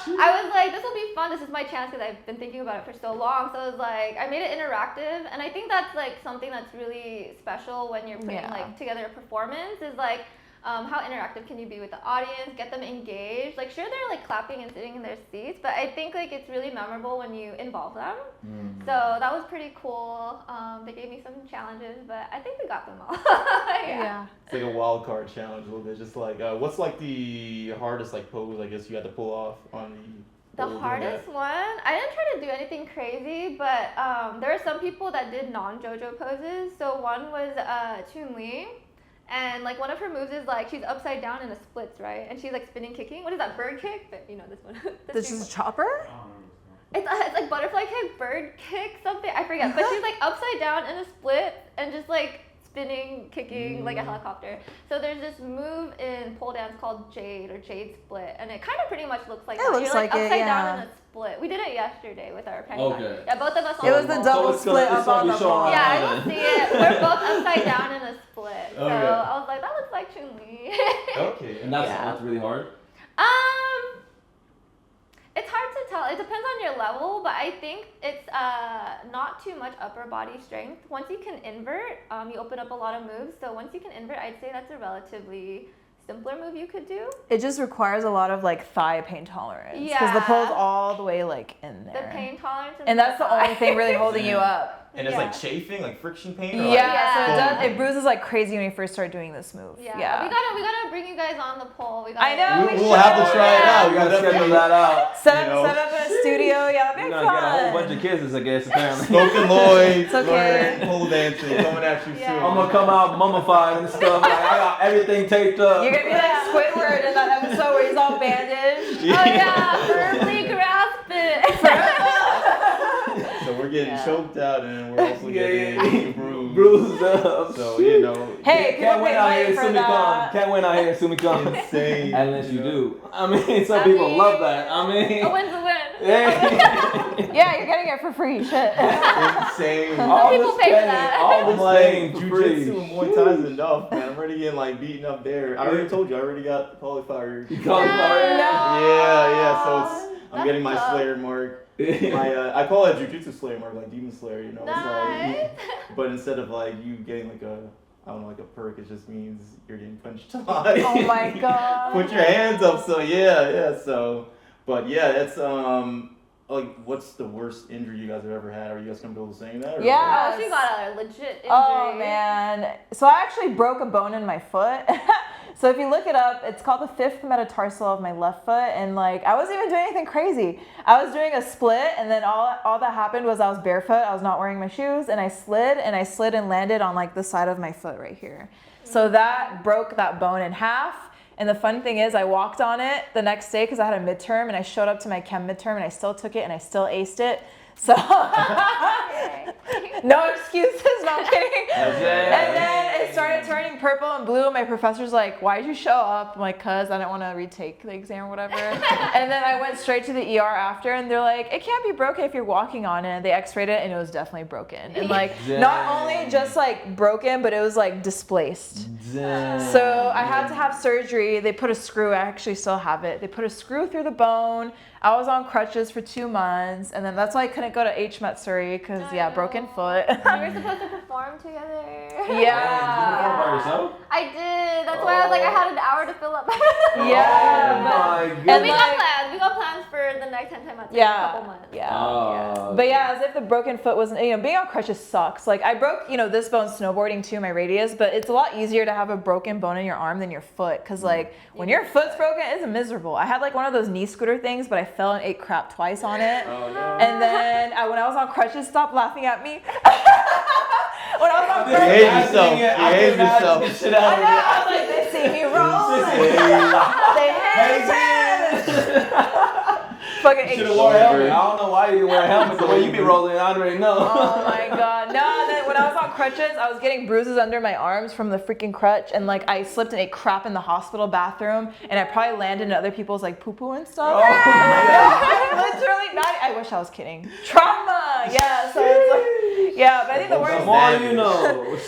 So I was like, this will be fun. This is my chance because I've been thinking about it for so long. So it was like, I made it interactive, and I think that's like something that's really special when you're putting Yeah. like together a performance is like, how interactive can you be with the audience, get them engaged? Like, sure, they're like clapping and sitting in their seats, but I think like it's really memorable when you involve them. So that was pretty cool. They gave me some challenges, but I think we got them all. Yeah. It's like a wild card challenge a little bit. Just like what's like the hardest like pose I guess you had to pull off on the The hardest one, I didn't try to do anything crazy, but there were some people that did non-JoJo poses. So one was Chun-Li, and like one of her moves is like she's upside down in a splits, right? And she's like spinning kicking. What is that, bird kick? But you know this one. This is Chopper? It's like butterfly kick, bird kick, something. I forget. But she's like upside down in a split and just like spinning, kicking like a helicopter. So there's this move in pole dance called Jade or Jade split, and it kind of pretty much looks like It that. looks You're like like it, upside yeah. down in a split. We did it yesterday with our prank call. Okay. Yeah, both of us on It was the the pole. double it's gonna- split it's up gonna on be the shown pole. on Yeah, I then. don't see it. We're both upside down in a split. So Okay. I was like, that looks like Chun-Li. Okay. And that's Yeah. that's really hard. It's hard to tell. It depends on your level, but I think it's not too much upper body strength. Once you can invert, you open up a lot of moves. So once you can invert, I'd say that's a relatively simpler move you could do. It just requires a lot of like thigh pain tolerance because the Yeah. pole's all the way like in there. The pain tolerance. And that's the only thing really holding you up. And it's Yeah. like chafing, like friction pain. Or Yeah, like so it foam? does. It bruises like crazy when you first start doing this move. Yeah. Yeah. We gotta bring you guys on the pole. We gotta, I know. We'll have to try it Yeah. out. We gotta schedule that out. Set You up, know. set up in a studio. Yeah, that'd We're be gonna get a whole fun. bunch of kids, I guess, apparently. Smoking Lloyd, It's okay. learn pole dancing, coming at you Yeah. soon. I'm gonna come out mummified and stuff. Like, I got everything taped up. You're gonna be like Squidward in that episode where he's all bandaged. Oh yeah, firmly grasp it. So we're getting Yeah. choked out and we're also getting bruised. Bruised up. So, you know, Hey, Can't people win pay out money here, for Sumicon. that. Can't win out here, Sumicon. insane. Unless you know. do. I mean, some I people mean, love that. I mean, A win's a win. hey. Yeah, you're getting it for free. Shit. Insane. All people this pay for pain, that. all I'm this like, pain for jujitsu free. and Muay Thai's enough, man. I'm already getting like beaten up there. I already told you, I already got qualifier. You call it Yeah, so it's I'm That's getting my tough. Slayer mark. My I call it Jujutsu Slayer mark, like Demon Slayer, you know. It's Nice. like, but instead of like you getting like a I don't know, like a perk, it just means you're getting punched a lot. Oh my god. Put your hands up, so yeah, so but yeah, it's like what's the worst injury you guys have ever had? Are you guys comfortable saying that? Or Yeah. Oh, she got a legit injury. Oh man. So I actually broke a bone in my foot. So if you look it up, it's called the 5th metatarsal of my left foot, and like I wasn't even doing anything crazy. I was doing a split, and then all that happened was I was barefoot. I was not wearing my shoes, and I slid and landed on like the side of my foot right here. So that broke that bone in half. And the fun thing is I walked on it the next day because I had a midterm, and I showed up to my chem midterm and I still took it and I still aced it. So no excuses, no I'm kidding. And then it started turning purple and blue, and my professor's like, why'd you show up? I'm like, cause I didn't want to retake the exam or whatever. And then I went straight to the ER after, and they're like, it can't be broken if you're walking on it. They x-rayed it and it was definitely broken. And like not only just like broken, but it was like displaced. So I had to have surgery. They put a screw, I actually still have it. They put a screw through the bone. I was on crutches for 2 months, and then that's why I couldn't go to H-Met Surrey because I broken know. foot. We were supposed to perform together. Yeah. By yourself? I did. That's why I was like, I had an hour to fill up. Yeah. Oh my And goodness. we got plans. We got plans for the next 10 months. A couple months. Yeah. Oh, But yeah, as if the broken foot wasn't, being on crutches sucks. Like I broke, this bone snowboarding too, my radius, but it's a lot easier to have a broken bone in your arm than your foot. Cause like when your foot's broken, it's miserable. I had like one of those knee scooter things, but I fell and ate crap twice on it. Oh no. And then when I was on crutches, stop laughing at me. When I was on You crutches, hate yourself. You hate yourself. Shit out I of know, me. I was like, they see me rolling. They hate me. Fucking Should ate have wore a helmet. I don't know why you didn't wear a helmet. The way you be rolling, I already know. Oh my god. No, and then when I was on crutches, I was getting bruises under my arms from the freaking crutch, and like I slipped and ate crap in the hospital bathroom, and I probably landed in other people's like poo-poo and stuff. Literally not. I wish I was kidding. Trauma. Yeah. So it's like, yeah. But I think the The worst. more you know.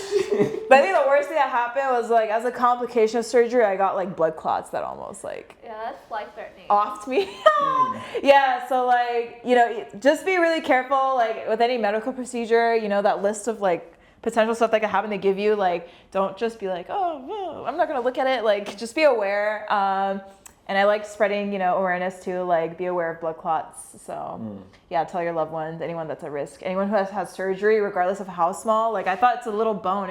But I think the worst thing that happened was like as a complication of surgery, I got like blood clots that almost like Yeah, that's life threatening. offed me. Yeah, so like, just be really careful like with any medical procedure, that list of like potential stuff that could happen they give you, like don't just be like, oh, I'm not gonna look at it, like just be aware. And I like spreading, awareness too, like be aware of blood clots. So yeah, tell your loved ones, anyone that's at risk, anyone who has had surgery, regardless of how small. Like I thought it's a little bone,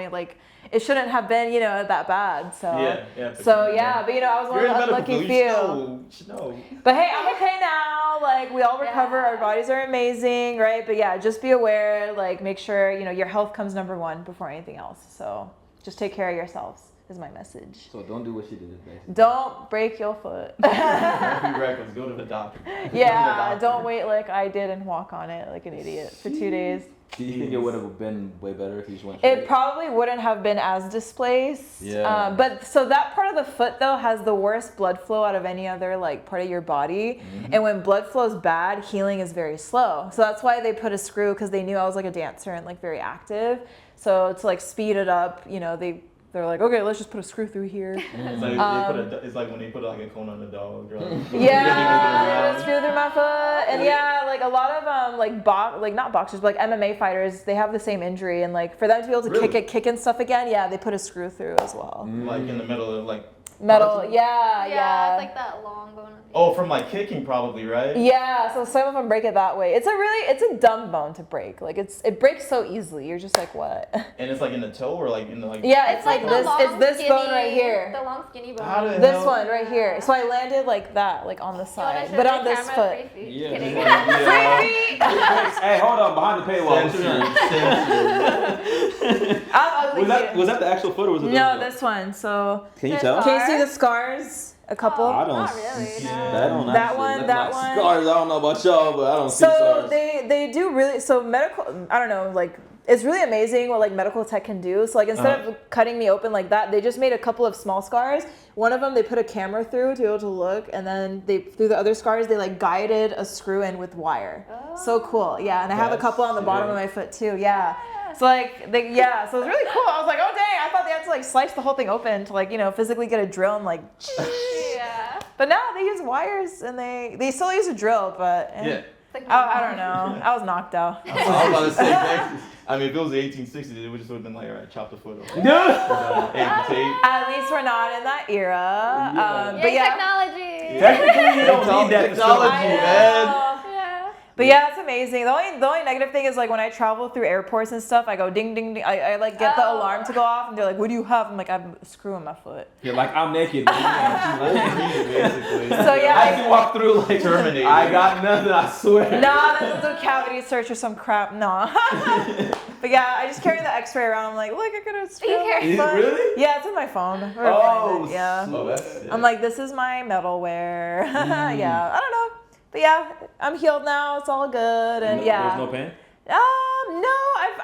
it shouldn't have been, that bad. So Yeah. So yeah, but I was one You're in of the medical unlucky field, few. you should know. But hey, I'm okay now. Like we all recover. Yeah. Our bodies are amazing, right? But yeah, just be aware. Like make sure your health comes number one before anything else. So just take care of yourselves is my message. So don't do what she did, basically. Don't break your foot. Don't be reckless. Go to the doctor. Yeah, don't wait like I did and walk on it like an idiot for 2 days. Do you think it would have been way better if you just went straight? It probably wouldn't have been as displaced. Yeah. But so that part of the foot though has the worst blood flow out of any other like part of your body. And when blood flow is bad, healing is very slow. So that's why they put a screw, because they knew I was like a dancer and like very active. So to like speed it up, you know, they're like, okay, let's just put a screw through here. It's like, it's like when they put like a cone on a dog. Or like, Yeah, put a screw through my foot. And yeah, like a lot of like not boxers, but like MMA fighters, they have the same injury, and like for them to be able to kick and stuff again, yeah, they put a screw through as well. Like in the middle of like Metal, yeah. It's like that long bone. Oh, from like kicking probably, right? Yeah, so some of them break it that way. It's a dumb bone to break. Like it breaks so easily. You're just like, what? And it's like in the toe or like in the like. Yeah, it's like this. It's this skinny, bone right here. The long skinny bone. How the This hell? one right here. So I landed like that, like on the side, show but the on this camera foot. 3 feet? Yeah. Kidding. Hey, hold on, behind the paywall. What's your name? I'm ugly. Was that the actual foot or was it? No, this one. So Can you This tell? one. can you see the scars? A couple. I don't. Not really. No. That don't That actually one, look that like one. scars. I don't know about y'all, but I don't see So scars. they do really, so medical, I don't know, like it's really amazing what like medical tech can do. So like instead of cutting me open like that, they just made a couple of small scars. One of them they put a camera through to be able to look, and then through the other scars they like guided a screw in with wire. So cool, yeah. And I have a couple on the bottom of my foot too, yeah. So like so it was really cool. I was like, oh dang, I thought they had to like slice the whole thing open to like, you know, physically get a drill and like. Yeah. But now they use wires, and they still use a drill, but Yeah. I don't know. I was knocked out. I was about to say, I mean, if it was the 1860s, it would just would have been like, all right, chop the foot off. Amputate. At least we're not in that era. Yeah. But Yay, yeah. technology. Technically, you don't need that Technology, I man. know. Yeah. But yeah, it's amazing. The only negative thing is like when I travel through airports and stuff, I go ding ding ding. I like get the alarm to go off, and they're like, "What do you have?" I'm like, "I have a screw in my foot." You're like, I'm naked. Basically. So yeah, I can walk through like Terminator. I got nothing. I swear. nah, that's a cavity search or some crap. Nah. But yeah, I just carry the X-ray around. I'm like, look, I got a screw in my carry- Is it foot. really? Yeah, it's in my phone. Where to Oh, find it? Yeah. Oh, that's sick. I'm like, this is my metalware. Yeah, I don't know. But yeah, I'm healed now. It's all good. And yeah. There's no pain? No,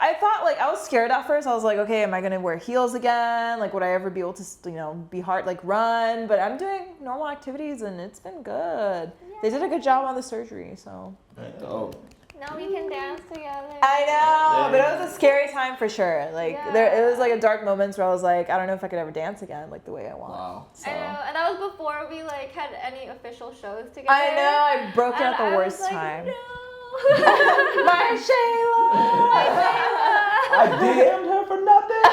I thought like I was scared at first. I was like, okay, am I gonna wear heels again? Like, would I ever be able to, you know, be hard, like run? But I'm doing normal activities and it's been good. They did a good job on the surgery, so. Oh. Now we can dance together. I know, but it was a scary time for sure. Like it was like a dark moments where I was like, I don't know if I could ever dance again like the way I want. Wow. So. I know, and that was before we like had any official shows together. I know, I broke it at the And I worst was like, time. No. My Shayla. I DM'd her for nothing.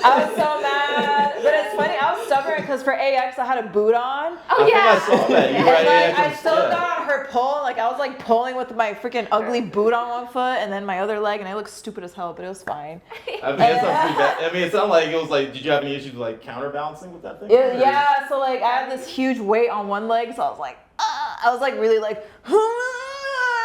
I was so mad, but it's funny. I was stubborn because for AX I had a boot on. Oh I yeah. think I saw that. You And right? like, Yeah, I still got her pull. Like I was like pulling with my freaking ugly boot on one foot and then my other leg, and I looked stupid as hell, but it was fine. I mean, it sounds pretty bad. I mean, it sounded like it was like, did you have any issues with like counterbalancing with that thing? Yeah, so like I had this huge weight on one leg, so I was like, I was like really like,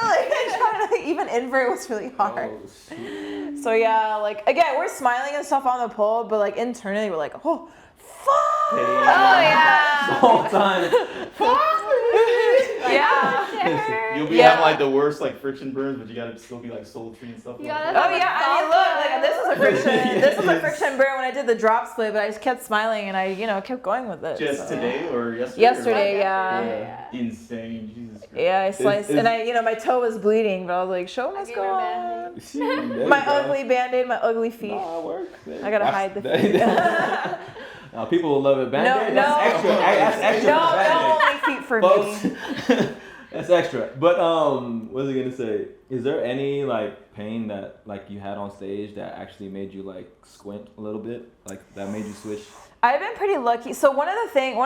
like trying to even invert was really hard. Oh, shoot. So yeah, like again, we're smiling and stuff on the pole, but like internally we're like, oh, fuck. Oh yeah. The whole time. Yeah. You'll be Yeah. having like the worst like friction burns, but you gotta still be like sultry and stuff. You like gotta- that. Oh yeah, I mean look, like this was a friction. This was a friction burn when I did the drop split, but I just kept smiling and I, you know, kept going with it. Just so. today or yesterday? Yesterday, Or yeah. Insane, Jesus Christ. Yeah, I sliced, is- and I, you know, my toe was bleeding, but I was like, show I must gave go her a on. There My you go. ugly Band-Aid, my ugly feet. Nah, it work. I gotta hide the feet. Now, people will love it. Band-Aid, No, that's no. extra. That's extra. No, for Band-Aid. no only feet for Folks, me. that's extra. But what was I gonna say? Is there any like pain that like you had on stage that actually made you like squint a little bit, like that made you switch? I've been pretty lucky. So one of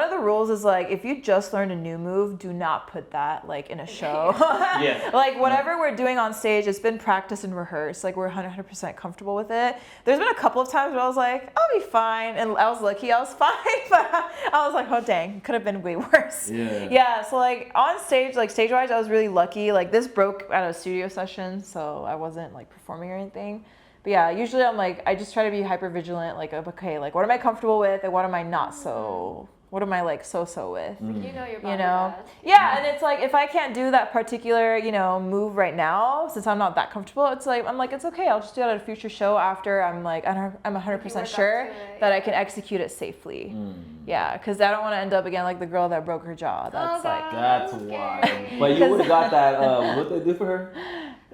the rules is like if you just learned a new move, do not put that like in a show. Yeah. Like whatever we're doing on stage, it's been practiced and rehearsed. Like we're 100% comfortable with it. There's been a couple of times where I was like, I'll be fine, and I was lucky, I was fine. But I was like, oh dang, could have been way worse. Yeah. Yeah. So like on stage, like stage wise, I was really lucky. Like this broke at a studio session, so I wasn't like performing or anything. But yeah, usually I'm like, I just try to be hyper vigilant, like, okay, like what am I comfortable with and what am I not so what am I like so with? You know your body You know, best. yeah, and it's like if I can't do that particular, you know, move right now, since I'm not that comfortable, it's like I'm like it's okay. I'll just do it at a future show after I'm like I'm 100% sure that I can execute it safely. Yeah, because I don't want to end up again like the girl that broke her jaw. That's like That's wild. But you would have got that. What they do for her?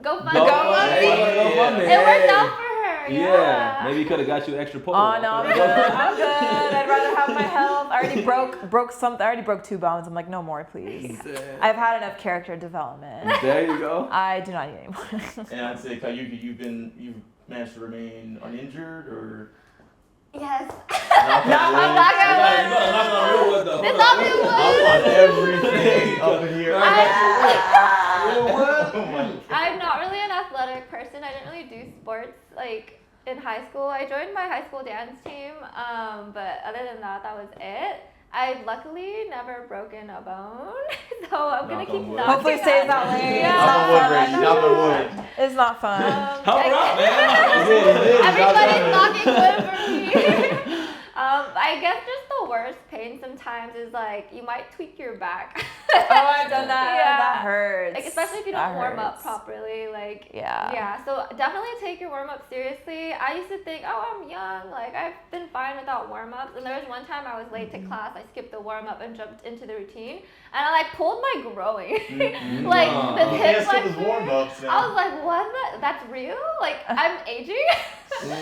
GoFundMe. GoFundMe. It worked out for her. Yeah, maybe he could have got you extra pole. Oh no, I'm good. I'm good. I'd rather have my health. I already broke something. I already broke 2 bones. I'm like, no more, please. I've had enough character development. There you go. I do not need any more. And I'd say, you've managed to remain uninjured, or? Yes. I'm not gonna It's not real wood. I want everything up in here. I'm not really an athletic person. I didn't really do sports like in high school. I joined my high school dance team, but other than that, that was it. I've luckily never broken a bone, so I'm gonna keep knocking. Hopefully stays that way. Knock on wood. It's not fun. Help her out, man. Everybody's knocking wood for me. I guess just the worst pain sometimes is like you might tweak your back. Oh, I've done that. Yeah. That hurts. Like, especially if you don't warm up properly. Like, yeah. So definitely take your warm up seriously. I used to think, oh, I'm young. Like, I've been fine without warm ups. And there was one time I was late to class. I skipped the warm up and jumped into the routine. And I like pulled my groin. Like the hip flexor. I was like, what? That's real? Like, I'm aging?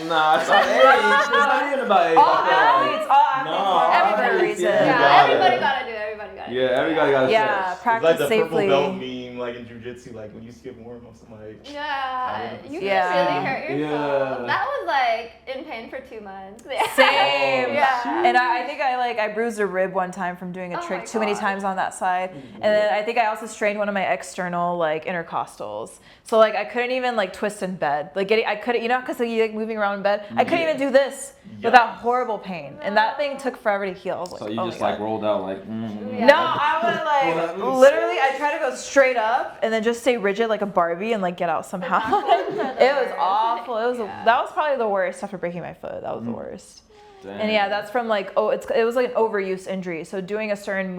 Nah, it's not age. It's not even about age. All athletes for every reason. Yeah, everybody gotta do it. Everybody gotta do it. Yeah, everybody gotta Yeah, practice it's like the safely. purple belt meme, like in jiu-jitsu, like when you skip warm-ups, I'm like... Yeah, you can Yeah. really hurt yourself. Yeah. That was like in pain for 2 months. Same. Yeah. And I think I bruised a rib one time from doing a Oh trick my too many God. times on that side. And then I think I also strained one of my external like intercostals. So like I couldn't even like twist in bed. Like I couldn't, you know, because like, you like moving around in bed. I couldn't even do this without horrible pain. And that thing took forever to heal. I was like, So you oh just my like God. rolled out like. Yeah. No, I would like literally. I try to go straight up and then just stay rigid like a Barbie and like get out somehow. It was awful. It was that was probably the worst after breaking my foot. That was the worst. Damn. And yeah, that's from like it was like an overuse injury. So doing a certain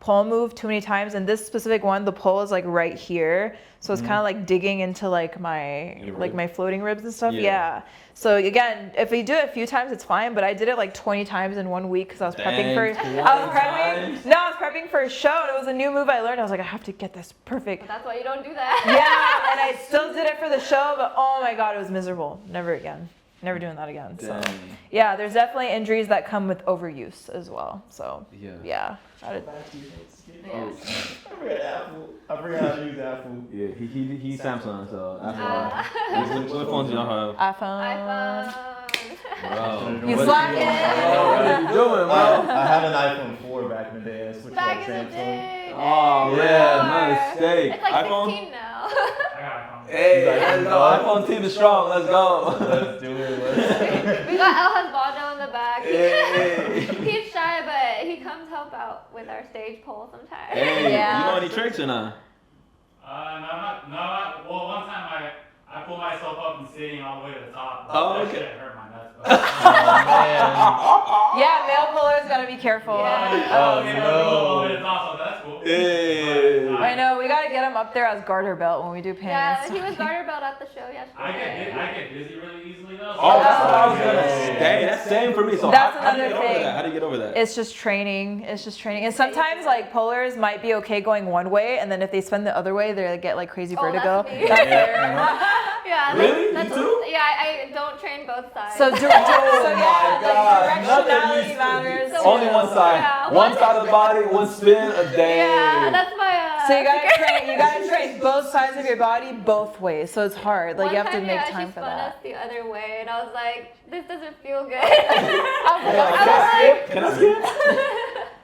pole move too many times, and this specific one, the pole is like right here. So it's kind of like digging into like my floating ribs and stuff. Yeah. So again, if we do it a few times, it's fine. But I did it like 20 times in 1 week because I was prepping I was prepping for a show, and it was a new move I learned. I was like, I have to get this perfect. That's why you don't do that. Yeah, and I still did it for the show, but oh my God, it was miserable. Never again. Never doing that again. So yeah, there's definitely injuries that come with overuse as well. So yeah. I forgot how to use Apple. Yeah, he's Samsung, so Apple. What phones do y'all have? iPhone. Bro. You slacking? What are you doing, bro? I had an iPhone 4 back in the day. I switched to Back like in the Samsung. day. Oh man, mistake. It's like iPhone. 16 now. Hey, let's go. iPhone team is strong. Let's go. Let's do it. We got El Husbando in the back. Hey. He's shy, but he comes help out with our stage pole sometimes. Hey, Yeah. you know any tricks or not? No, well, one time I pulled myself up and sitting all the way to the top. Oh, That okay. shit hurt my nuts. Yeah, male polars gotta be careful. Yeah. Oh, All no. the way to the top, so that's cool. Hey. I know, we gotta get him up there as garter belt when we do pain. Yeah, and he stuff. was garter belt at the show I yesterday. get dizzy really easily though. Oh, that's what I was gonna Yeah. say. Dang, that's same for me. So That's how do you another get over thing. that? How do you get over that? It's just training. And sometimes like polars might be okay going one way, and then if they spin the other way, they get like crazy vertigo. That's me. Yeah, Really? that's You too? Yeah, I don't train both sides. So, God. directionality matters. So Only one side. Yeah, one side of the body, one spin a day. Yeah, that's my. So you gotta train both sides of your body both ways. So it's hard. Like you have to make time for that. She spun us the other way, and I was like, this doesn't feel good. Can I skip?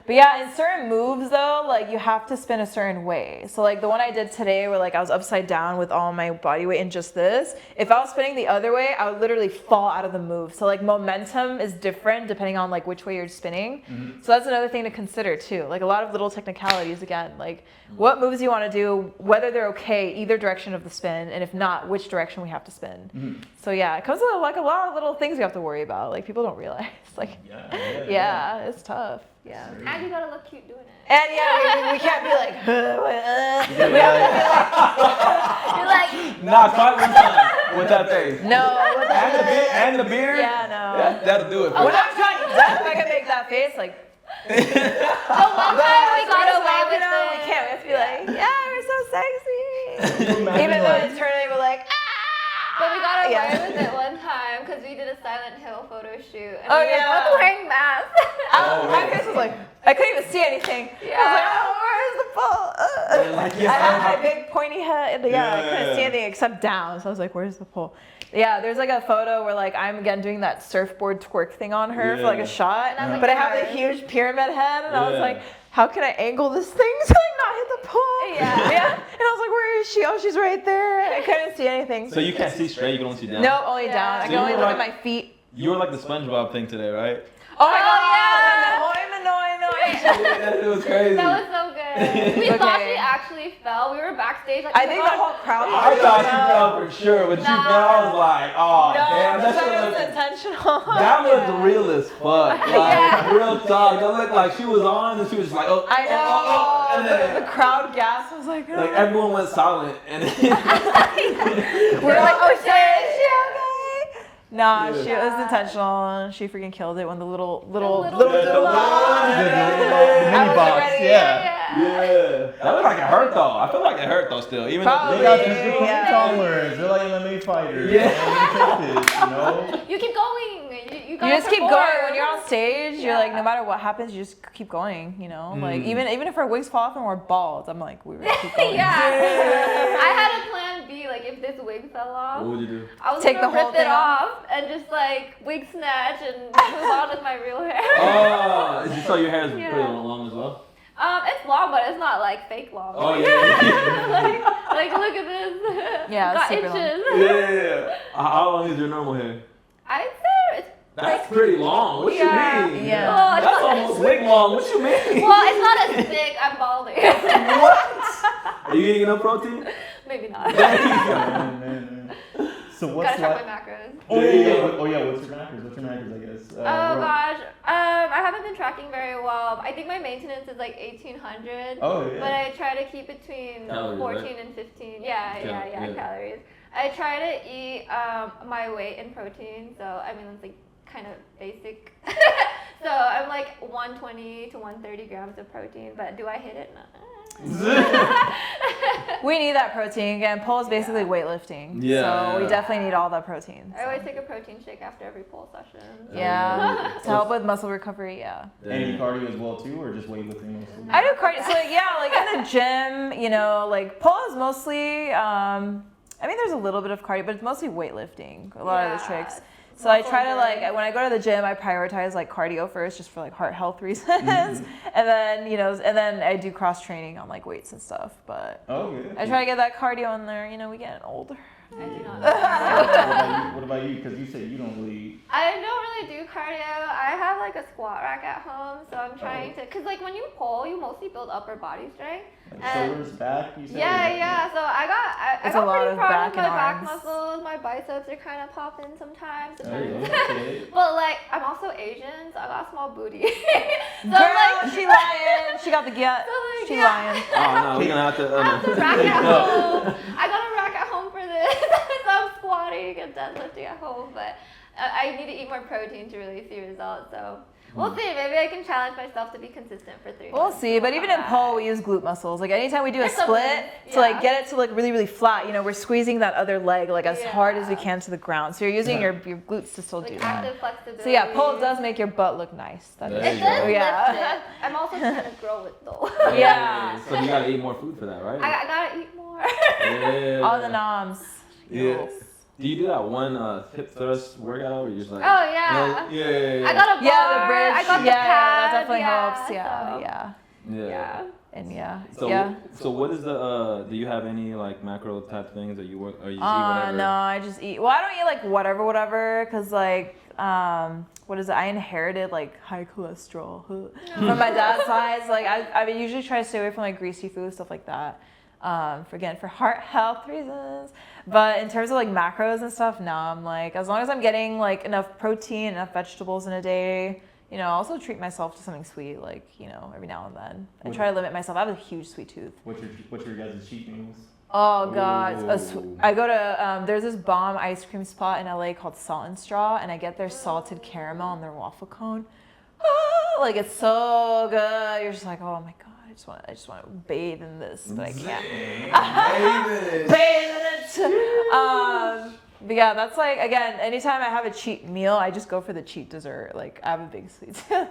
But yeah, in certain moves though, like you have to spin a certain way. So like the one I did today where like I was upside down with all my body weight in just this, if I was spinning the other way, I would literally fall out of the move. So like momentum is different depending on like which way you're spinning. So that's another thing to consider too. Like a lot of little technicalities again, like what moves you want to do, whether they're okay either direction of the spin, and if not, which direction we have to spin. So yeah, it comes with like a lot of little things you have to worry about. Like people don't realize. Like yeah, it's tough. Yeah. And you gotta look cute doing it. And yeah, we can't be like, we have to You're like, Nah, quite one time with that face. be like, no. With And the beard. Yeah, no. That'll do it. For When you. I'm trying to dance, I can make that face like. the one time we got away with it. We can't. We have to be like, yeah, we're so sexy. Imagine, Even though like, it's turning, we're like, ah. But we got away Yeah. with it one time because we did a Silent Hill photo shoot. And Oh, we were yeah. both wearing masks. My face was like, I couldn't even see anything. Yeah. I was like, oh, where's the pole? Like, I had my big pointy head. Yeah, I couldn't see Yeah. anything except down. So I was like, where's the pole? Yeah, there's like a photo where like I'm again doing that surfboard twerk thing on her for like a shot. And I'm like, But I have the "Yes." huge pyramid head and I was Yeah. like, how can I angle this thing to like not hit the pole? Yeah. Yeah. And I was like, where is she? Oh, she's right there. I couldn't see anything. So you can't see straight. You can only see down. No, only Yeah. down. I So can you only were look at like- my feet. You were like the SpongeBob thing today, right? Oh my Oh, god! yeah. It was crazy. That was so good. We thought Okay. she actually fell. We were backstage. Like, I think the whole crowd. I thought you fell for sure, but you Nah. fell. I was like, oh No, damn, that that was shit intentional. that was real as fuck. Like, Yeah. real talk. That looked like she was on and she was just like, oh, I oh, oh, oh, and know. then, The crowd gasped. I was like, like everyone went silent, and then we're like, oh shit, is she okay? Nah, Yeah. she it was intentional. She freaking killed it when the little little The little the I mini was box, ready. yeah. yeah, that looked like it hurt though. I feel like it hurt though still, even Probably. They though. got these good Yeah. Cos-polers. They're like MMA fighters. Yeah. They take this, you know? You keep going. You You gotta just keep perform. going when you're on stage. You're like, Yeah. no matter what happens, you just keep going. You know, like Mm. even if our wigs fall off and we're bald, I'm like, we really keep going. Yeah. I had a plan B. Like if this wig fell off, What would you do? I was Take gonna the whole rip it thing off. and just like wig snatch and move on with my real hair. Oh, so your hair is Yeah. pretty long as well. It's long, but it's not like fake long. Oh yeah. like look at this. Yeah, it's got super long. inches. Yeah. How long is your normal hair? I'd say it's That's pretty long. What Yeah. you mean? Yeah. Oh, it's That's not- almost wig long. What you mean? well, it's not as thick. I'm balding. What? Are you getting enough protein? Maybe not. There you go. Man. So what's Gotta track like? my macros. Oh yeah. What's your macros? What's your macros? I guess. Oh gosh, I haven't been tracking very well. I think my maintenance is like 1,800. Oh yeah. But I try to keep between Calories, 14 right? and 15. Yeah, Yeah. calories. I try to eat my weight in protein, so I mean it's like kind of basic. So I'm like 120 to 130 grams of protein, but do I hit it? No. We need that protein. Again, pole is basically weightlifting. Yeah, So we yeah. definitely need all that protein. I always take a protein shake after every pole session. Yeah. To help with muscle recovery, yeah. Any cardio as well too, or just weightlifting mostly? I do cardio. So like, yeah, like in the gym, you know, like pole is mostly. I mean, there's a little bit of cardio, but it's mostly weightlifting. A lot of the tricks. So I try to like when I go to the gym, I prioritize like cardio first, just for like heart health reasons, and then and then I do cross training on like weights and stuff. But Oh yeah. I try to get that cardio in there. You know, we getting older. I do not. What about you? Because you said you don't really. I don't really do cardio. I have like a squat rack at home, so I'm trying to. Cause like when you pull, you mostly build upper body strength. Like And- shoulders, back, you said? Yeah. So I It's a got lot pretty of proud back of my and back arms. muscles. My biceps are kind of popping sometimes. There you go. depends. Okay. But like I'm also Asian, so I got a small booty. So Girl, I'm like, she lying. She got the get. So, like, She yeah. lying. Oh no, we're gonna have to. I have to rack at home. I got a rack at home for this. So I'm squatting and deadlifting at home, but I need to eat more protein to really see results. So we'll see. Maybe I can challenge myself to be consistent for 3 We'll months. see, but even in pole, we use glute muscles. Like anytime we do a It's split, something, to like yeah. get it to look really, really flat, you know, we're squeezing that other leg like as hard as we Yeah. can to the ground. So you're using your glutes to still do Like that. active flexibility. So yeah, pole does make your butt look nice. That There is It you does go. Yeah. lift it. I'm also trying to grow it though. Yeah. So you gotta eat more food for that, right? I gotta eat more. Yeah. all the noms. Yeah. Do you do that one hip thrust workout where you're just like? Oh yeah. Yeah. I got a bar. Yeah, the bridge. I got the yeah, pad. that definitely yeah, helps. Yeah, so, yeah, Yeah. and yeah, So yeah. so what is the do you have any like macro type things that you work or you eat whatever? No, I just eat. Well, I don't eat like whatever, cause like what is it? I inherited like high cholesterol from my dad's side. So, like I usually try to stay away from like greasy food, stuff like that. For heart health reasons. But in terms of like macros and stuff, no, I'm like as long as I'm getting like enough protein, enough vegetables in a day, you know, also treat myself to something sweet, like, you know, every now and then. I try to limit myself. I have a huge sweet tooth. What's your guys' cheat meals? Oh God, Ooh. I go to there's this bomb ice cream spot in LA called Salt and Straw, and I get their salted caramel and their waffle cone. Like it's so good. You're just like, oh my God, I just want to bathe in this, but I can't. Bathe in it. But yeah, that's like, again, anytime I have a cheat meal, I just go for the cheat dessert. Like, I have a big sweet tooth.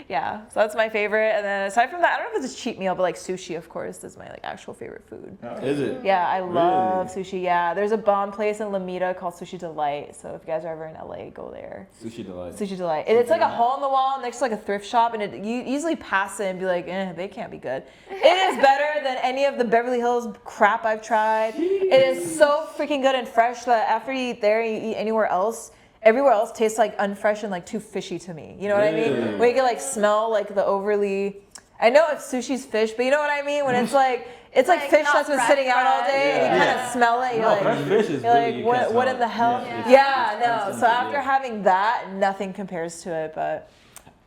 Yeah, so that's my favorite. And then aside from that, I don't know if it's a cheat meal, but like sushi, of course, is my like actual favorite food. Is it? Yeah, I love sushi. Yeah, there's a bomb place in Lomita called Sushi Delight. So if you guys are ever in LA, go there. Sushi Delight. Sushi Delight. And it's like a hole in the wall next to like a thrift shop, and you easily pass it and be like, they can't be good. It is better than any of the Beverly Hills crap I've tried. It is so freaking good and fresh that after you eat there and you eat anywhere else, everywhere else tastes like unfresh and like too fishy to me. You know what I mean? Where you can like smell like the overly, I know if sushi's fish, but you know what I mean? When it's like fish that's been sitting out all day and you kind of smell it. You're fresh fish is you're really, like, what in the hell? Yeah. No. So after having that, nothing compares to it. But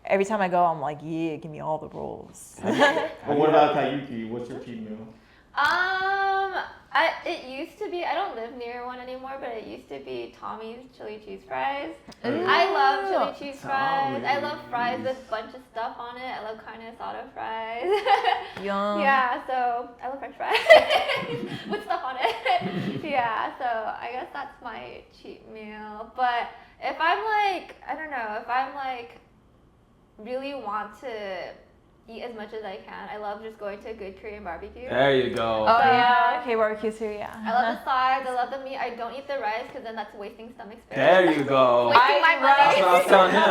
every time I go, I'm like, yeah, give me all the rolls. Well, what about Kayuki? What's your cheat meal? It used to be, I don't live near one anymore, but it used to be Tommy's chili cheese fries. I love chili cheese fries. I love fries with a bunch of stuff on it. I love carne asada fries. Yum. Yeah, so I love french fries with stuff on it. Yeah, so I guess that's my cheat meal. But if I'm like, I don't know, if I'm like really want to eat as much as I can. I love just going to a good Korean barbecue. There you go. Oh yeah, okay, barbecue too, yeah. I love the sides, I love the meat. I don't eat the rice because then that's wasting stomach space. There you go. Wasting my money. That's what I was telling him.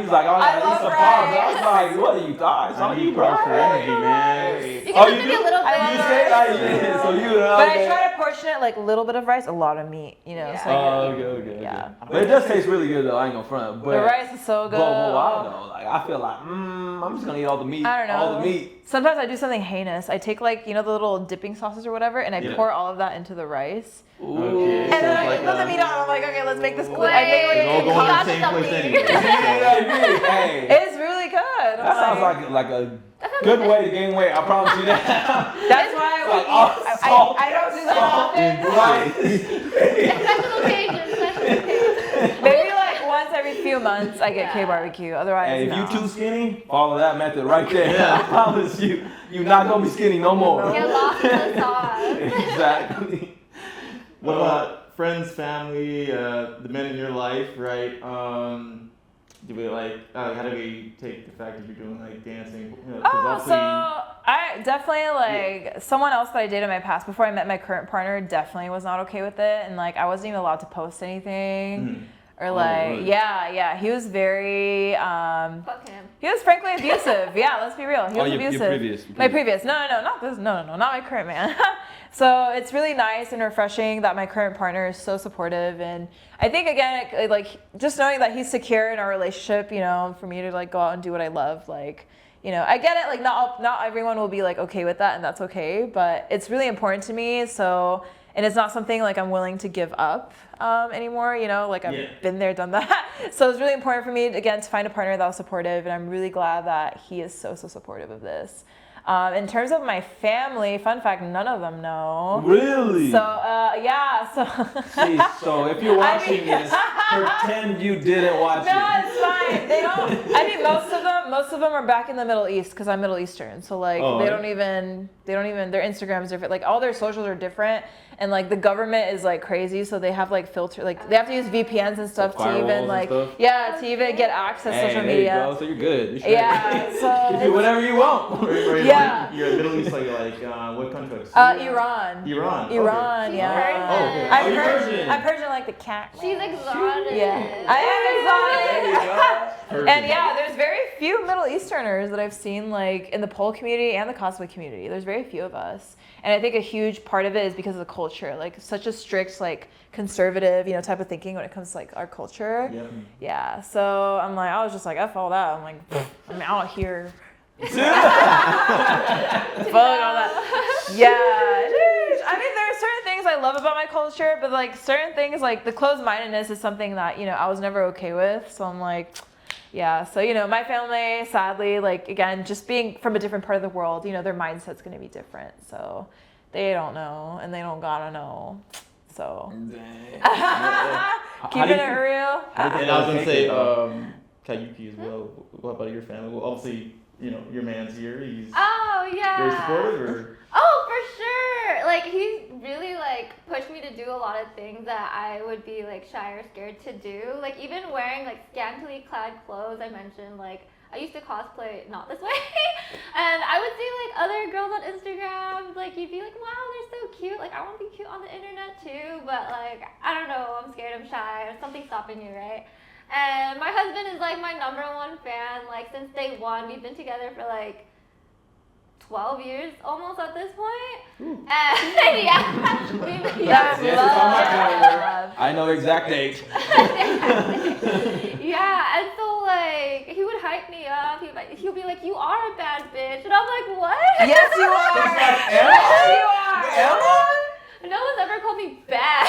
He's like, oh, I love eat some rice. carbs. I was like, what are you guys? I need rice for energy, man. You can just maybe a little bit. You say that, so you know. But I try to portion it like a little bit of rice, a lot of meat, you know. Yeah. So I get, Okay. yeah. But it does taste really good though. I ain't gonna front. But The rice is so good. But wow though, like I feel like I'm just gonna eat all the meat. I don't know. All the meat. Sometimes I do something heinous. I take like, you know, the little dipping sauces or whatever, and I pour all of that into the rice. Okay. And then I like put the meat on. I'm like, okay, let's make this quick. Wait. I make like It's all a going to the concoction. same place anyway. Hey, It's really good. that sounds like a good way to gain weight. I promise you that. That's why I don't do that often. Special occasions. Maybe like once every few months I get K barbecue. Otherwise, Hey, if no. you too skinny, follow that method right there. I promise you, you're not gonna be skinny no more. Get lost in the sauce. Exactly. What about friends, family, the men in your life, right? Do we how do we take the fact that you're doing like dancing? You know, 'cause Oh, obviously- so I definitely like someone else that I dated in my past before I met my current partner definitely was not okay with it, and like I wasn't even allowed to post anything. Or like, really? yeah, he was very, Fuck him. he was frankly abusive. Yeah, let's be real. He was abusive. Your previous. My previous, no, not this, no, not my current man. So it's really nice and refreshing that my current partner is so supportive, and I think again, like just knowing that he's secure in our relationship, you know, for me to like go out and do what I love, like, you know, I get it. Like not everyone will be like okay with that, and that's okay, but it's really important to me. So. And it's not something like I'm willing to give up anymore, you know, like I've been there, done that. So it's really important for me, again, to find a partner that was supportive, and I'm really glad that he is so supportive of this. In terms of my family, fun fact, none of them know. Really? So, yeah, so. Jeez, so if you're watching this, pretend you didn't watch No, it. it's fine. They don't. I mean, most of them are back in the Middle East because I'm Middle Eastern. So like, they don't even. Their Instagram is different. Like all their socials are different, and like the government is like crazy. So they have like filter. Like they have to use VPNs and stuff to even like to even get access to social media. There you go. So you're good. You're straight. Yeah. So you do whatever you want. Yeah. You're in the Middle East, like what country? Iran. Iran. Iran, She's yeah. Oh, okay. I'm you're Persian. Persian. I'm Persian like the cat. She's exotic. Yeah, I am exotic. Perfect. And yeah, there's very few Middle Easterners that I've seen like in the pole community and the cosplay community. There's very few of us. And I think a huge part of it is because of the culture, like such a strict, like conservative, you know, type of thinking when it comes to like our culture. Yeah. Yeah. So I'm like, I was just like, F all that. I'm like, I'm out here. Fuck all that. Yeah. I mean, there are certain things I love about my culture, but like certain things, like the closed-mindedness is something that, you know, I was never okay with. So I'm like, Yeah, so my family, sadly, like again, just being from a different part of the world, their mindset's gonna be different. So they don't know, and they don't gotta know. So keeping it real. And I was gonna say, Kayuki as well. What about your family? Well, obviously, your man's here. He's very supportive, or? Oh, for sure. Like, he really, like, pushed me to do a lot of things that I would be, like, shy or scared to do. Like, even wearing, like, scantily clad clothes, I mentioned, like, I used to cosplay not this way. And I would see, like, other girls on Instagram, like, you'd be like, wow, they're so cute. Like, I want to be cute on the internet, too. But, like, I don't know. I'm scared. I'm shy. Or something's stopping you, right? And my husband is, like, my #1 fan. Like, since day one, we've been together for, like, 12 years almost at this point. And I know exact date. Yeah, and so like he would hype me up. He'll be like, "You are a bad bitch," and I'm like, "What?" Yes, you are. Yes, you are. No one's ever called me bad.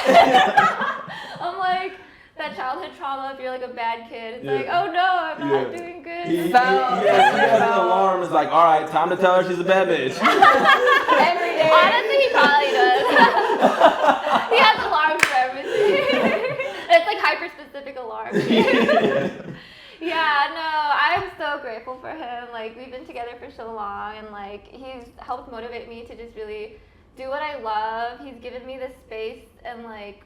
I'm like, that childhood trauma, if you're like a bad kid, it's like, oh no, I'm not doing good. He has an alarm. It's like, all right, time to tell her she's a bad bitch. Every day. Honestly, he probably does. He has alarms for everything. It's like hyper-specific alarms. Yeah, no, I'm so grateful for him. Like, we've been together for so long, and like, he's helped motivate me to just really do what I love. He's given me the space and like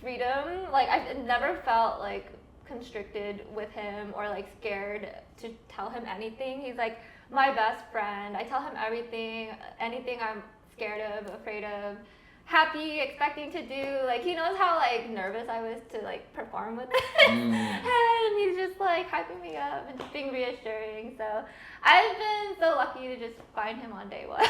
freedom. Like, I've never felt like constricted with him or like scared to tell him anything. He's like my best friend. I tell him everything, anything I'm scared of, afraid of, happy, expecting to do. Like, he knows how like nervous I was to like perform with it. And he's just like hyping me up and just being reassuring. So I've been so lucky to just find him on day one.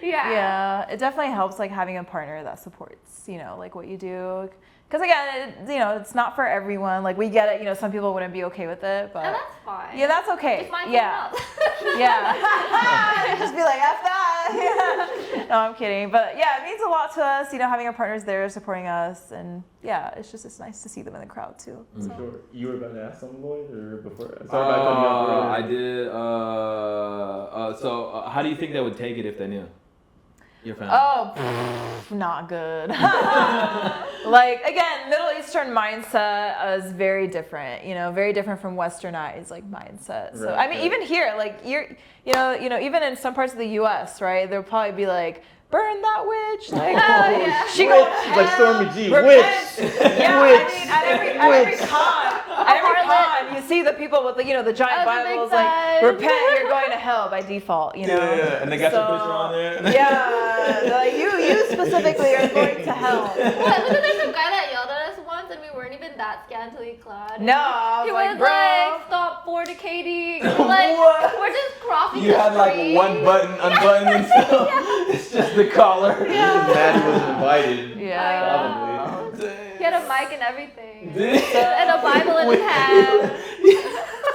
Yeah, it definitely helps like having a partner that supports, like what you do. Because again, it's not for everyone. Like, we get it. Some people wouldn't be okay with it, but and that's fine. Yeah, that's okay. Just find yeah. Yeah. Just be like, F that. No, I'm kidding. But yeah, it means a lot to us. Having our partners there supporting us, and yeah, it's nice to see them in the crowd too. So. Sure. You were about to ask something, Lloyd, or before? I did. So how do you think they would take it if they knew? Your family? Oh, not good. Like, again, Middle Eastern mindset is very different, very different from Westernized like mindset. So Right, I mean, even here, like even in some parts of the U.S., right, they'll probably be like, burn that witch, like, she witch. goes to hell, Like Stormy G, repent. witch. Yeah, Witch. I mean, at every con, you see the people with the giant Bibles like, repent, you're going to hell by default, Yeah, and they got your picture on there. Yeah, they're like, you specifically are going to hell. Wasn't there some guy that yelled at us once and we weren't even that scantily clad? No, I He was like, was bro. like, stop fornicating. Like, What? we're just crossing You the had like street. one button unbuttoned and stuff. It's just the collar. He was mad he wasn't invited. Yeah. Probably. He had a mic and everything. Dang. And a Bible in his hand.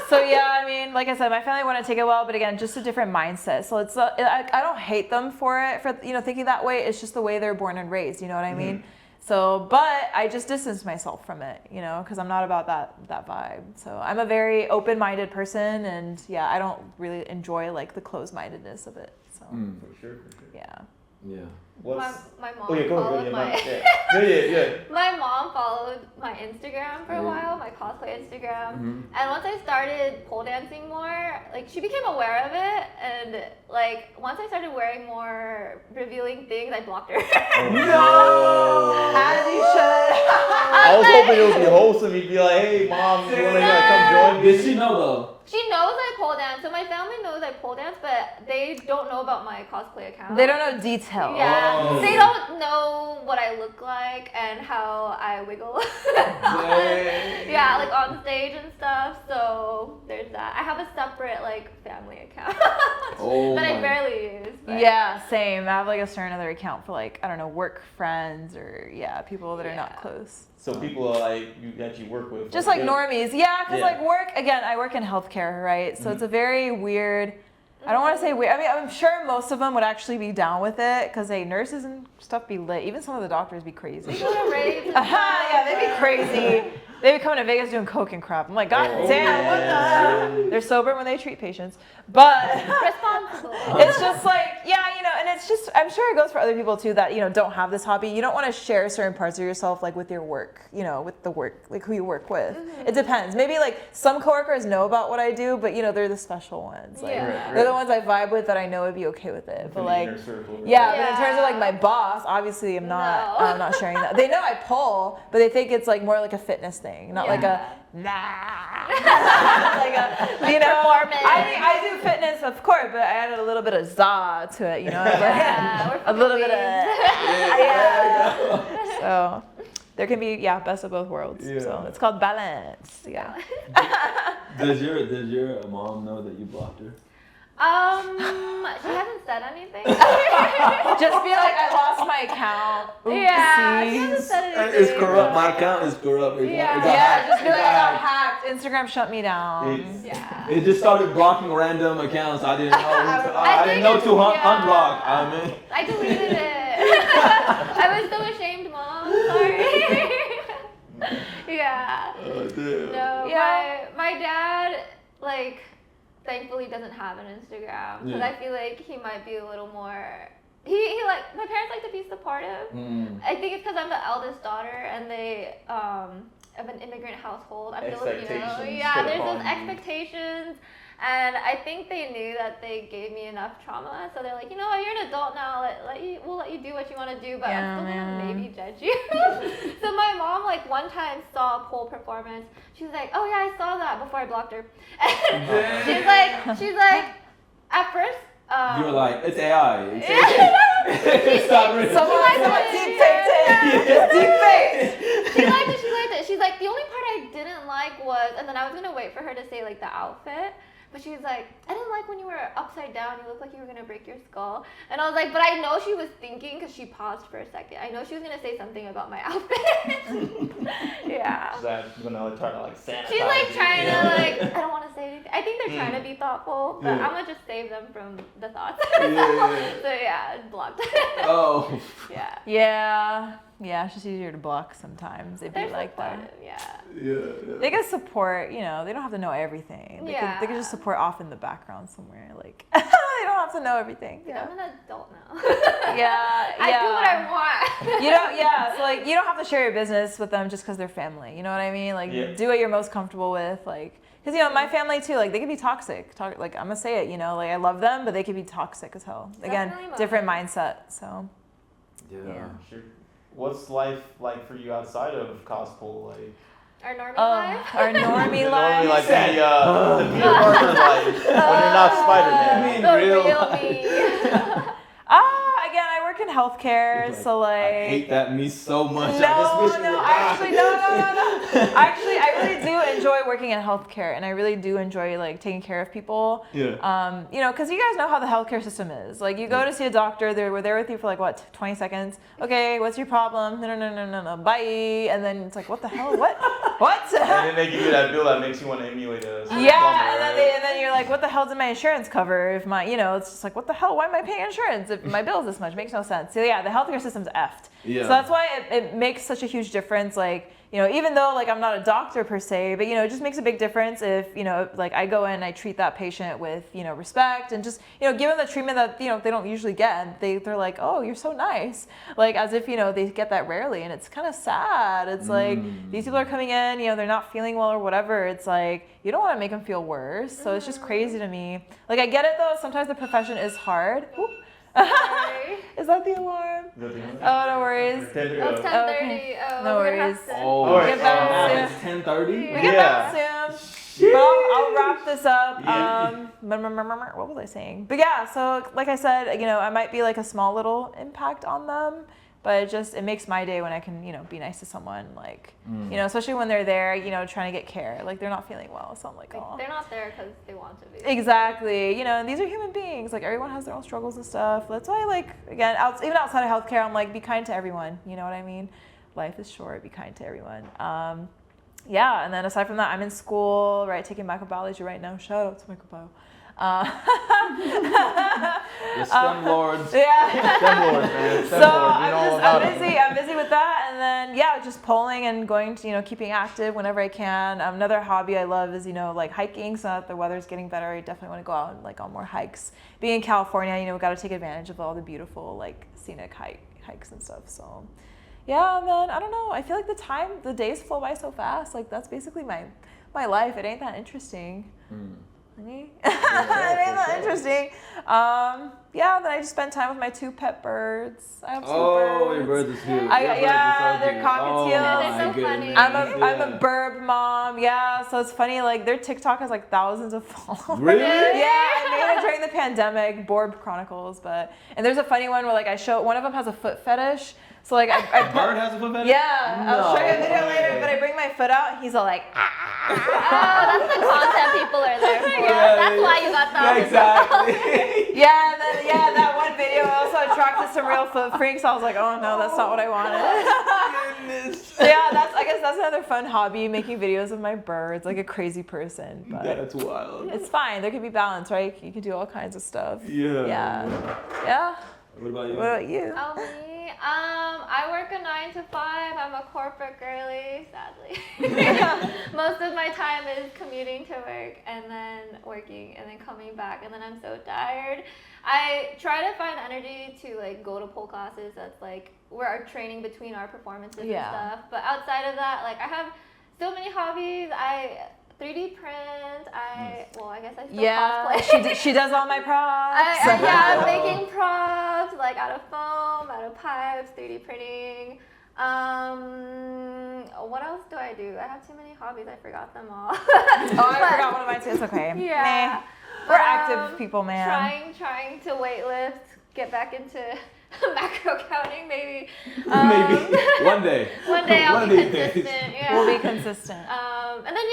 So yeah, I mean, like I said, my family wouldn't take it well, but again, just a different mindset. So it's I don't hate them for it, for thinking that way. It's just the way they're born and raised. You know what I mean? So, but I just distance myself from it, because I'm not about that vibe. So I'm a very open-minded person, and yeah, I don't really enjoy like the closed-mindedness of it. So For sure. yeah. Yeah. My mom Oh yeah, go followed ahead. my Yeah. my mom followed my Instagram for a while, my cosplay Instagram. And once I started pole dancing more, like, she became aware of it, and like once I started wearing more revealing things, I blocked her. No. As you should. I was hoping it would be wholesome. He'd be like, hey mom, you wanna come join me? Did she know though? She knows I pole dance, so my family knows I pole dance, but they don't know about my cosplay account. They don't know detail. Yeah, Oh. they don't know what I look like and how I wiggle. Yeah, like on stage and stuff. So there's that. I have a separate like family account Oh that I my. barely use. But Yeah, same. I have like a certain other account for like, I don't know, work friends or people that are not Yeah. close. So people like you that you work with. Just like normies, yeah, because Yeah. like work, again, I work in healthcare, right? So it's a very weird, I don't want to say weird, I mean, I'm sure most of them would actually be down with it, because nurses and stuff be lit. Even some of the doctors be crazy. They go to raves. And Yeah, they'd be crazy. They be coming to Vegas doing coke and crap. I'm like, God Oh, damn, what the yeah. hell? They're sober when they treat patients. But Responsible. it's just like, yeah, you know, and it's just, I'm sure it goes for other people too that, you know, don't have this hobby. You don't want to share certain parts of yourself, like with your work, you know, with the work, like who you work with. It depends. Maybe like some coworkers know about what I do, but you know, they're the special ones. Like Yeah. they're the ones I vibe with that I know would be okay with it. But In the like, inner circle, right? yeah, but in terms of like my boss, obviously I'm not, No. I'm not sharing that. They know I pole, but they think it's like more like a fitness thing, not like a nah, like a, you know. Performance. I mean, I do fitness, of course, but I added a little bit of za to it, you know. Yeah, we're a little bit of yeah. So there can be best of both worlds. Yeah. So it's called balance. Yeah. Does your mom know that you blocked her? She hasn't said anything. Just be like, I lost my account. Yeah, she Oopsies. hasn't said anything. It's corrupt. My account is corrupt. It Yeah. got Yeah, hacked. just be It like, got I got hacked. hacked. Instagram shut me down. It's- Yeah. It just started blocking random accounts. I didn't know. I didn't think know it's- to unblock. I mean, I deleted it. I was so ashamed, Mom. Sorry. Yeah. oh, damn. No, Yeah. my dad, like, thankfully doesn't have an Instagram. Because Yeah. I feel like he might be a little more, he like, my parents like to be supportive. I think it's because I'm the eldest daughter and they, of an immigrant household. I feel like, you know, Expectations yeah, put there's upon those you. expectations. And I think they knew that they gave me enough trauma, so they're like, you know what, you're an adult now. We'll let you do what you want to do, but Yeah, I'm still gonna man. maybe judge you. So my mom, like, one time saw a pole performance. She was like, oh yeah, I saw that before I blocked her. And she's like, at first, You were like, it's AI. It's Yeah. not real. Someone deep faked it. Deep faked. She liked it. She's like, the only part I didn't like was, and then I was gonna wait for her to say like the outfit, but she was like, I didn't like when you were upside down. You looked like you were gonna break your skull. And I was like, but I know she was thinking because she paused for a second. I know she was gonna say something about my outfit. Yeah. Is that gonna try to like sanitize She's like it? trying Yeah. to like, I don't want to say anything. I think they're trying to be thoughtful, but Yeah. I'm gonna just save them from the thoughts. Yeah. So yeah, blocked. Oh. Yeah. Yeah, it's just easier to block sometimes. It'd They're be like that. supportive, yeah. Yeah. They can support, you know, they don't have to know everything. They Yeah. can just support off in the background somewhere. Like, they don't have to know everything. Dude, Yeah. I'm an adult now. Yeah, I do what I want. You don't, yeah, so like, you don't have to share your business with them just because they're family. You know what I mean? Like, Yeah. do what you're most comfortable with. Like, because, you know, my family too, like, they can be toxic. Like, I'm going to say it, you know, like, I love them, but they can be toxic as hell. Again, Definitely different mine. mindset, so. Yeah. Yeah. Sure. What's life like for you outside of Cos-Pole? Like Our Normie life. Our Normie life. Normally like the Peter Parker life when you're not Spider-Man. The real real life. me. Again, I work in healthcare, It's like, so like. I hate that me so much. No, I just wish you no, would actually, die. no. Actually, I really do enjoy working in healthcare, and I really do enjoy like taking care of people. Yeah. You know, because you guys know how the healthcare system is. Like, you go to see a doctor, we're there with you for like what, 20 seconds. Okay, what's your problem? No, bye. And then it's like, what the hell? What? What? And then they give you that bill that makes you want to emulate a plumber, Yeah, and right? then you're like, what the hell did my insurance cover? If my, you know, it's just like, what the hell? Why am I paying insurance if my bill's this much? Makes no sense. So yeah, the healthcare system's effed. Yeah. So that's why it makes such a huge difference. Like, you know, even though like I'm not a doctor per se, but you know, it just makes a big difference if, you know, like I go in and I treat that patient with, you know, respect and just, you know, give them the treatment that, you know, they don't usually get. And they're like, oh, you're so nice. Like, as if, you know, they get that rarely. And it's kind of sad. It's like, these people are coming in, you know, they're not feeling well or whatever. It's like, you don't want to make them feel worse. So it's just crazy to me. Like, I get it though. Sometimes the profession is hard. Whoop. Sorry. Is that the alarm? Is that the answer? Oh, no worries. Oh, it's 10:30. Okay. Oh, No we're gonna worries. have to- Oh, All right, Get back um, soon. it's 10:30. We get Yeah. back soon. But I'll wrap this up. Yeah. What was I saying? But yeah, so like I said, you know, I might be like a small little impact on them, but it makes my day when I can, you know, be nice to someone, like, you know, especially when they're there, you know, trying to get care. Like, they're not feeling well, so I'm like, oh. They're not there because they want to be. Exactly. You know, and these are human beings. Like, everyone has their own struggles and stuff. That's why, like, again, even outside of healthcare, I'm like, be kind to everyone. You know what I mean? Life is short. Be kind to everyone. Yeah, and then aside from that, I'm in school, right, taking microbiology right now. Shout out to microbiology. The STEM lords. Yeah. STEM lords, man. STEM So lords. We know all about I'm it. busy with that, and then just polling and going to, keeping active whenever I can. Another hobby I love is, like hiking. So that the weather's getting better, I definitely want to go out and like on more hikes. Being in California, we got to take advantage of all the beautiful like scenic hikes and stuff. So yeah, and then I don't know. I feel like the days flow by so fast. Like that's basically my life. It ain't that interesting. It ain't that interesting. Then I just spend time with my 2 pet birds. I have 2 birds. Oh, your birds are cute. They're cockatiels. They're so funny. I'm a burb mom. Yeah, so it's funny. Like their TikTok has like thousands of followers. Really? Yeah, I made it during the pandemic. Borb Chronicles, and there's a funny one where like I show one of them has a foot fetish. So like a bird has a foot fetish? Yeah, I'll show you a video later. But I bring my foot out, and he's all like. Oh, that's the content people are there for. That's why you got that. Exactly. That one video also attracted some real foot freaks. I was like, oh no, that's not what I wanted. Goodness. So yeah, I guess that's another fun hobby, making videos of my birds, like a crazy person. But that's wild. it's fine. There can be balance, right? You can do all kinds of stuff. Yeah. What about you? Oh, me? I work a 9 to 5. I'm a corporate girly, sadly. Most of my time is commuting to work and then working and then coming back, and then I'm so tired. I try to find energy to like go to pole classes. That's like we're our training between our performances and stuff. But outside of that, like I have so many hobbies. I 3D print. I guess I still cosplay. She does all my props. I'm making props like out of foam, out of pipes, 3D printing. What else do I do? I have too many hobbies. I forgot them all. I forgot one of mine too. It's okay. Yeah. We're active people, man. Trying to weightlift, get back into macro counting, maybe. Maybe one day. One day I'll be consistent. Yeah. We'll be consistent. And then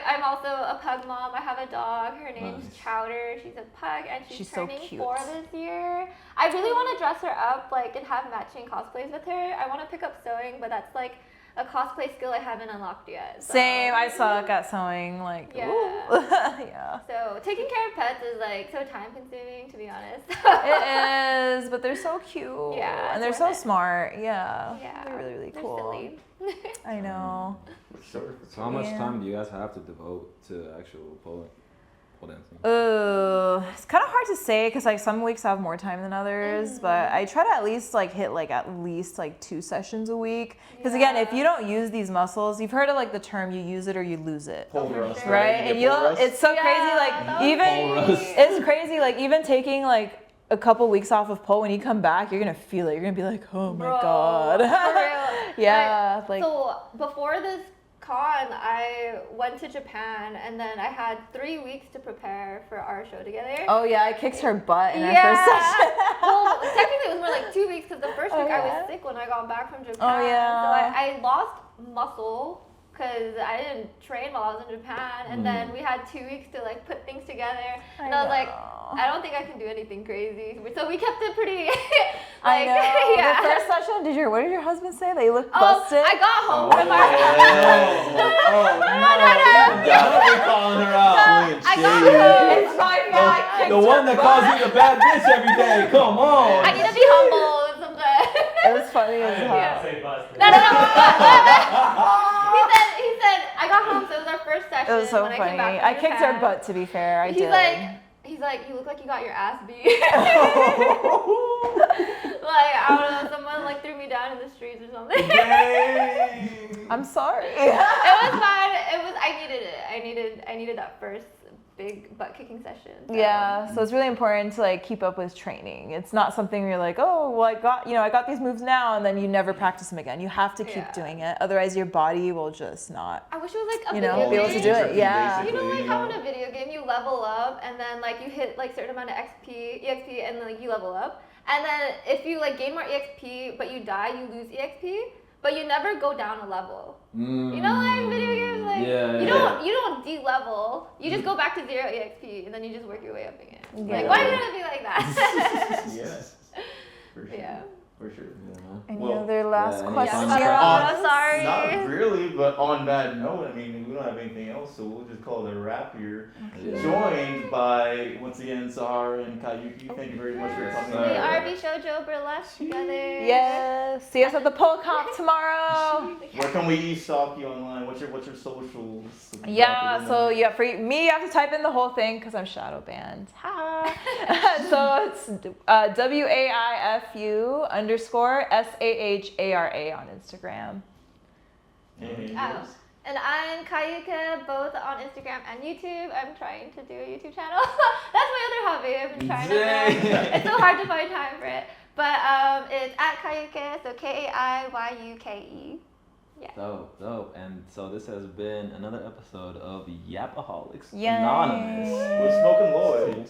I'm also a pug mom. I have a dog. Her name's Chowder. She's a pug, and she's turning so cute. 4 this year. I really want to dress her up like and have matching cosplays with her. I want to pick up sewing, but that's like a cosplay skill I haven't unlocked yet. So. Same. I suck at sewing. Like yeah. So taking care of pets is like so time consuming, to be honest. It is, but they're so cute. Yeah, and they're so smart. Yeah. Yeah. They're really, really They're cool. silly. I know. So how much time do you guys have to devote to actual pole dancing? It's kind of hard to say because like some weeks I have more time than others, but I try to at least hit at least 2 sessions a week. Because again, if you don't use these muscles, you've heard of like the term "you use it or you lose it," Pole rust, right? And it's so crazy. It's crazy. Like even taking a couple weeks off of pole, when you come back, you're gonna feel it. You're gonna be like, oh my god. For real. Yeah. So before this con, I went to Japan, and then I had 3 weeks to prepare for our show together. Oh yeah, I kicked her butt in our first session. Well, technically it was more like 2 weeks because the first week I was sick when I got back from Japan. Oh yeah. So I lost muscle because I didn't train while I was in Japan, and then we had 2 weeks to put things together. And I was like, I don't think I can do anything crazy. So we kept it pretty. I know. Yeah. The first session, what did your husband say? They looked busted. I got home from No. Don't be calling her out. I got home. It's my fault. The one that calls you the bad bitch every day. Come on. I need to be humble sometimes. It was funny as hell. Yeah, say busted. No. He said, I got home, so it was our first session. It was so when funny. I came back from I kicked her Japan. butt, to be fair. I did. He's like, you look like you got your ass beat. I don't know, someone threw me down in the streets or something. I'm sorry. It was fine. I needed that first big butt kicking session. So. Yeah, so it's really important to keep up with training. It's not something where you're like, oh, well, I got these moves now, and then you never practice them again. You have to keep doing it, otherwise your body will just not. I wish it was a video be able game. to do it. Yeah. You know, how in a video game you level up, and then you hit certain amount of EXP, and then you level up, and then if you gain more EXP but you die, you lose EXP. But you never go down a level. You know, in video games, you don't de-level. You just go back to 0 EXP, and then you just work your way up again. Yeah. Why would it be like that? Yes. For sure. Yeah. For sure. Any other last any question? final Sorry. Not really, but on that note, I mean, we don't have anything else, so we'll just call it a wrap here. Yeah. Joined by, once again, Sahara and Kayuki. Thank you very much for coming. We RB Shoujo Burlesque together. Yes. See us at the pole comp tomorrow. Where can we stalk you online? What's your socials? Yeah, so yeah, for me, you have to type in the whole thing because I'm shadow banned. Ha! So it's WAIFU_SAHARA on Instagram. Anything Oh. else? And I'm Kayuka, both on Instagram and YouTube. I'm trying to do a YouTube channel. That's my other hobby. I've been trying to do. It's so hard to find time for it. But it's at Kayuke, so KAIYUKE. Yeah. Dope. And so this has been another episode of Yapoholics Yay. Anonymous. We're smoking Lloyd.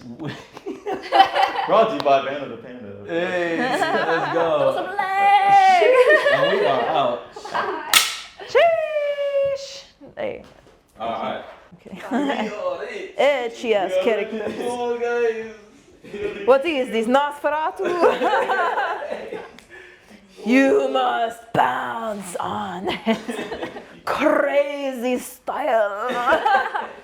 Brought to you by Van of the Panda. Hey, let's go. Throw some legs. And we are out. Bye. Sheesh! Hey. Alright. Okay. Cheers, kidding. What is this, Nosferatu? You must bounce on it. Crazy style.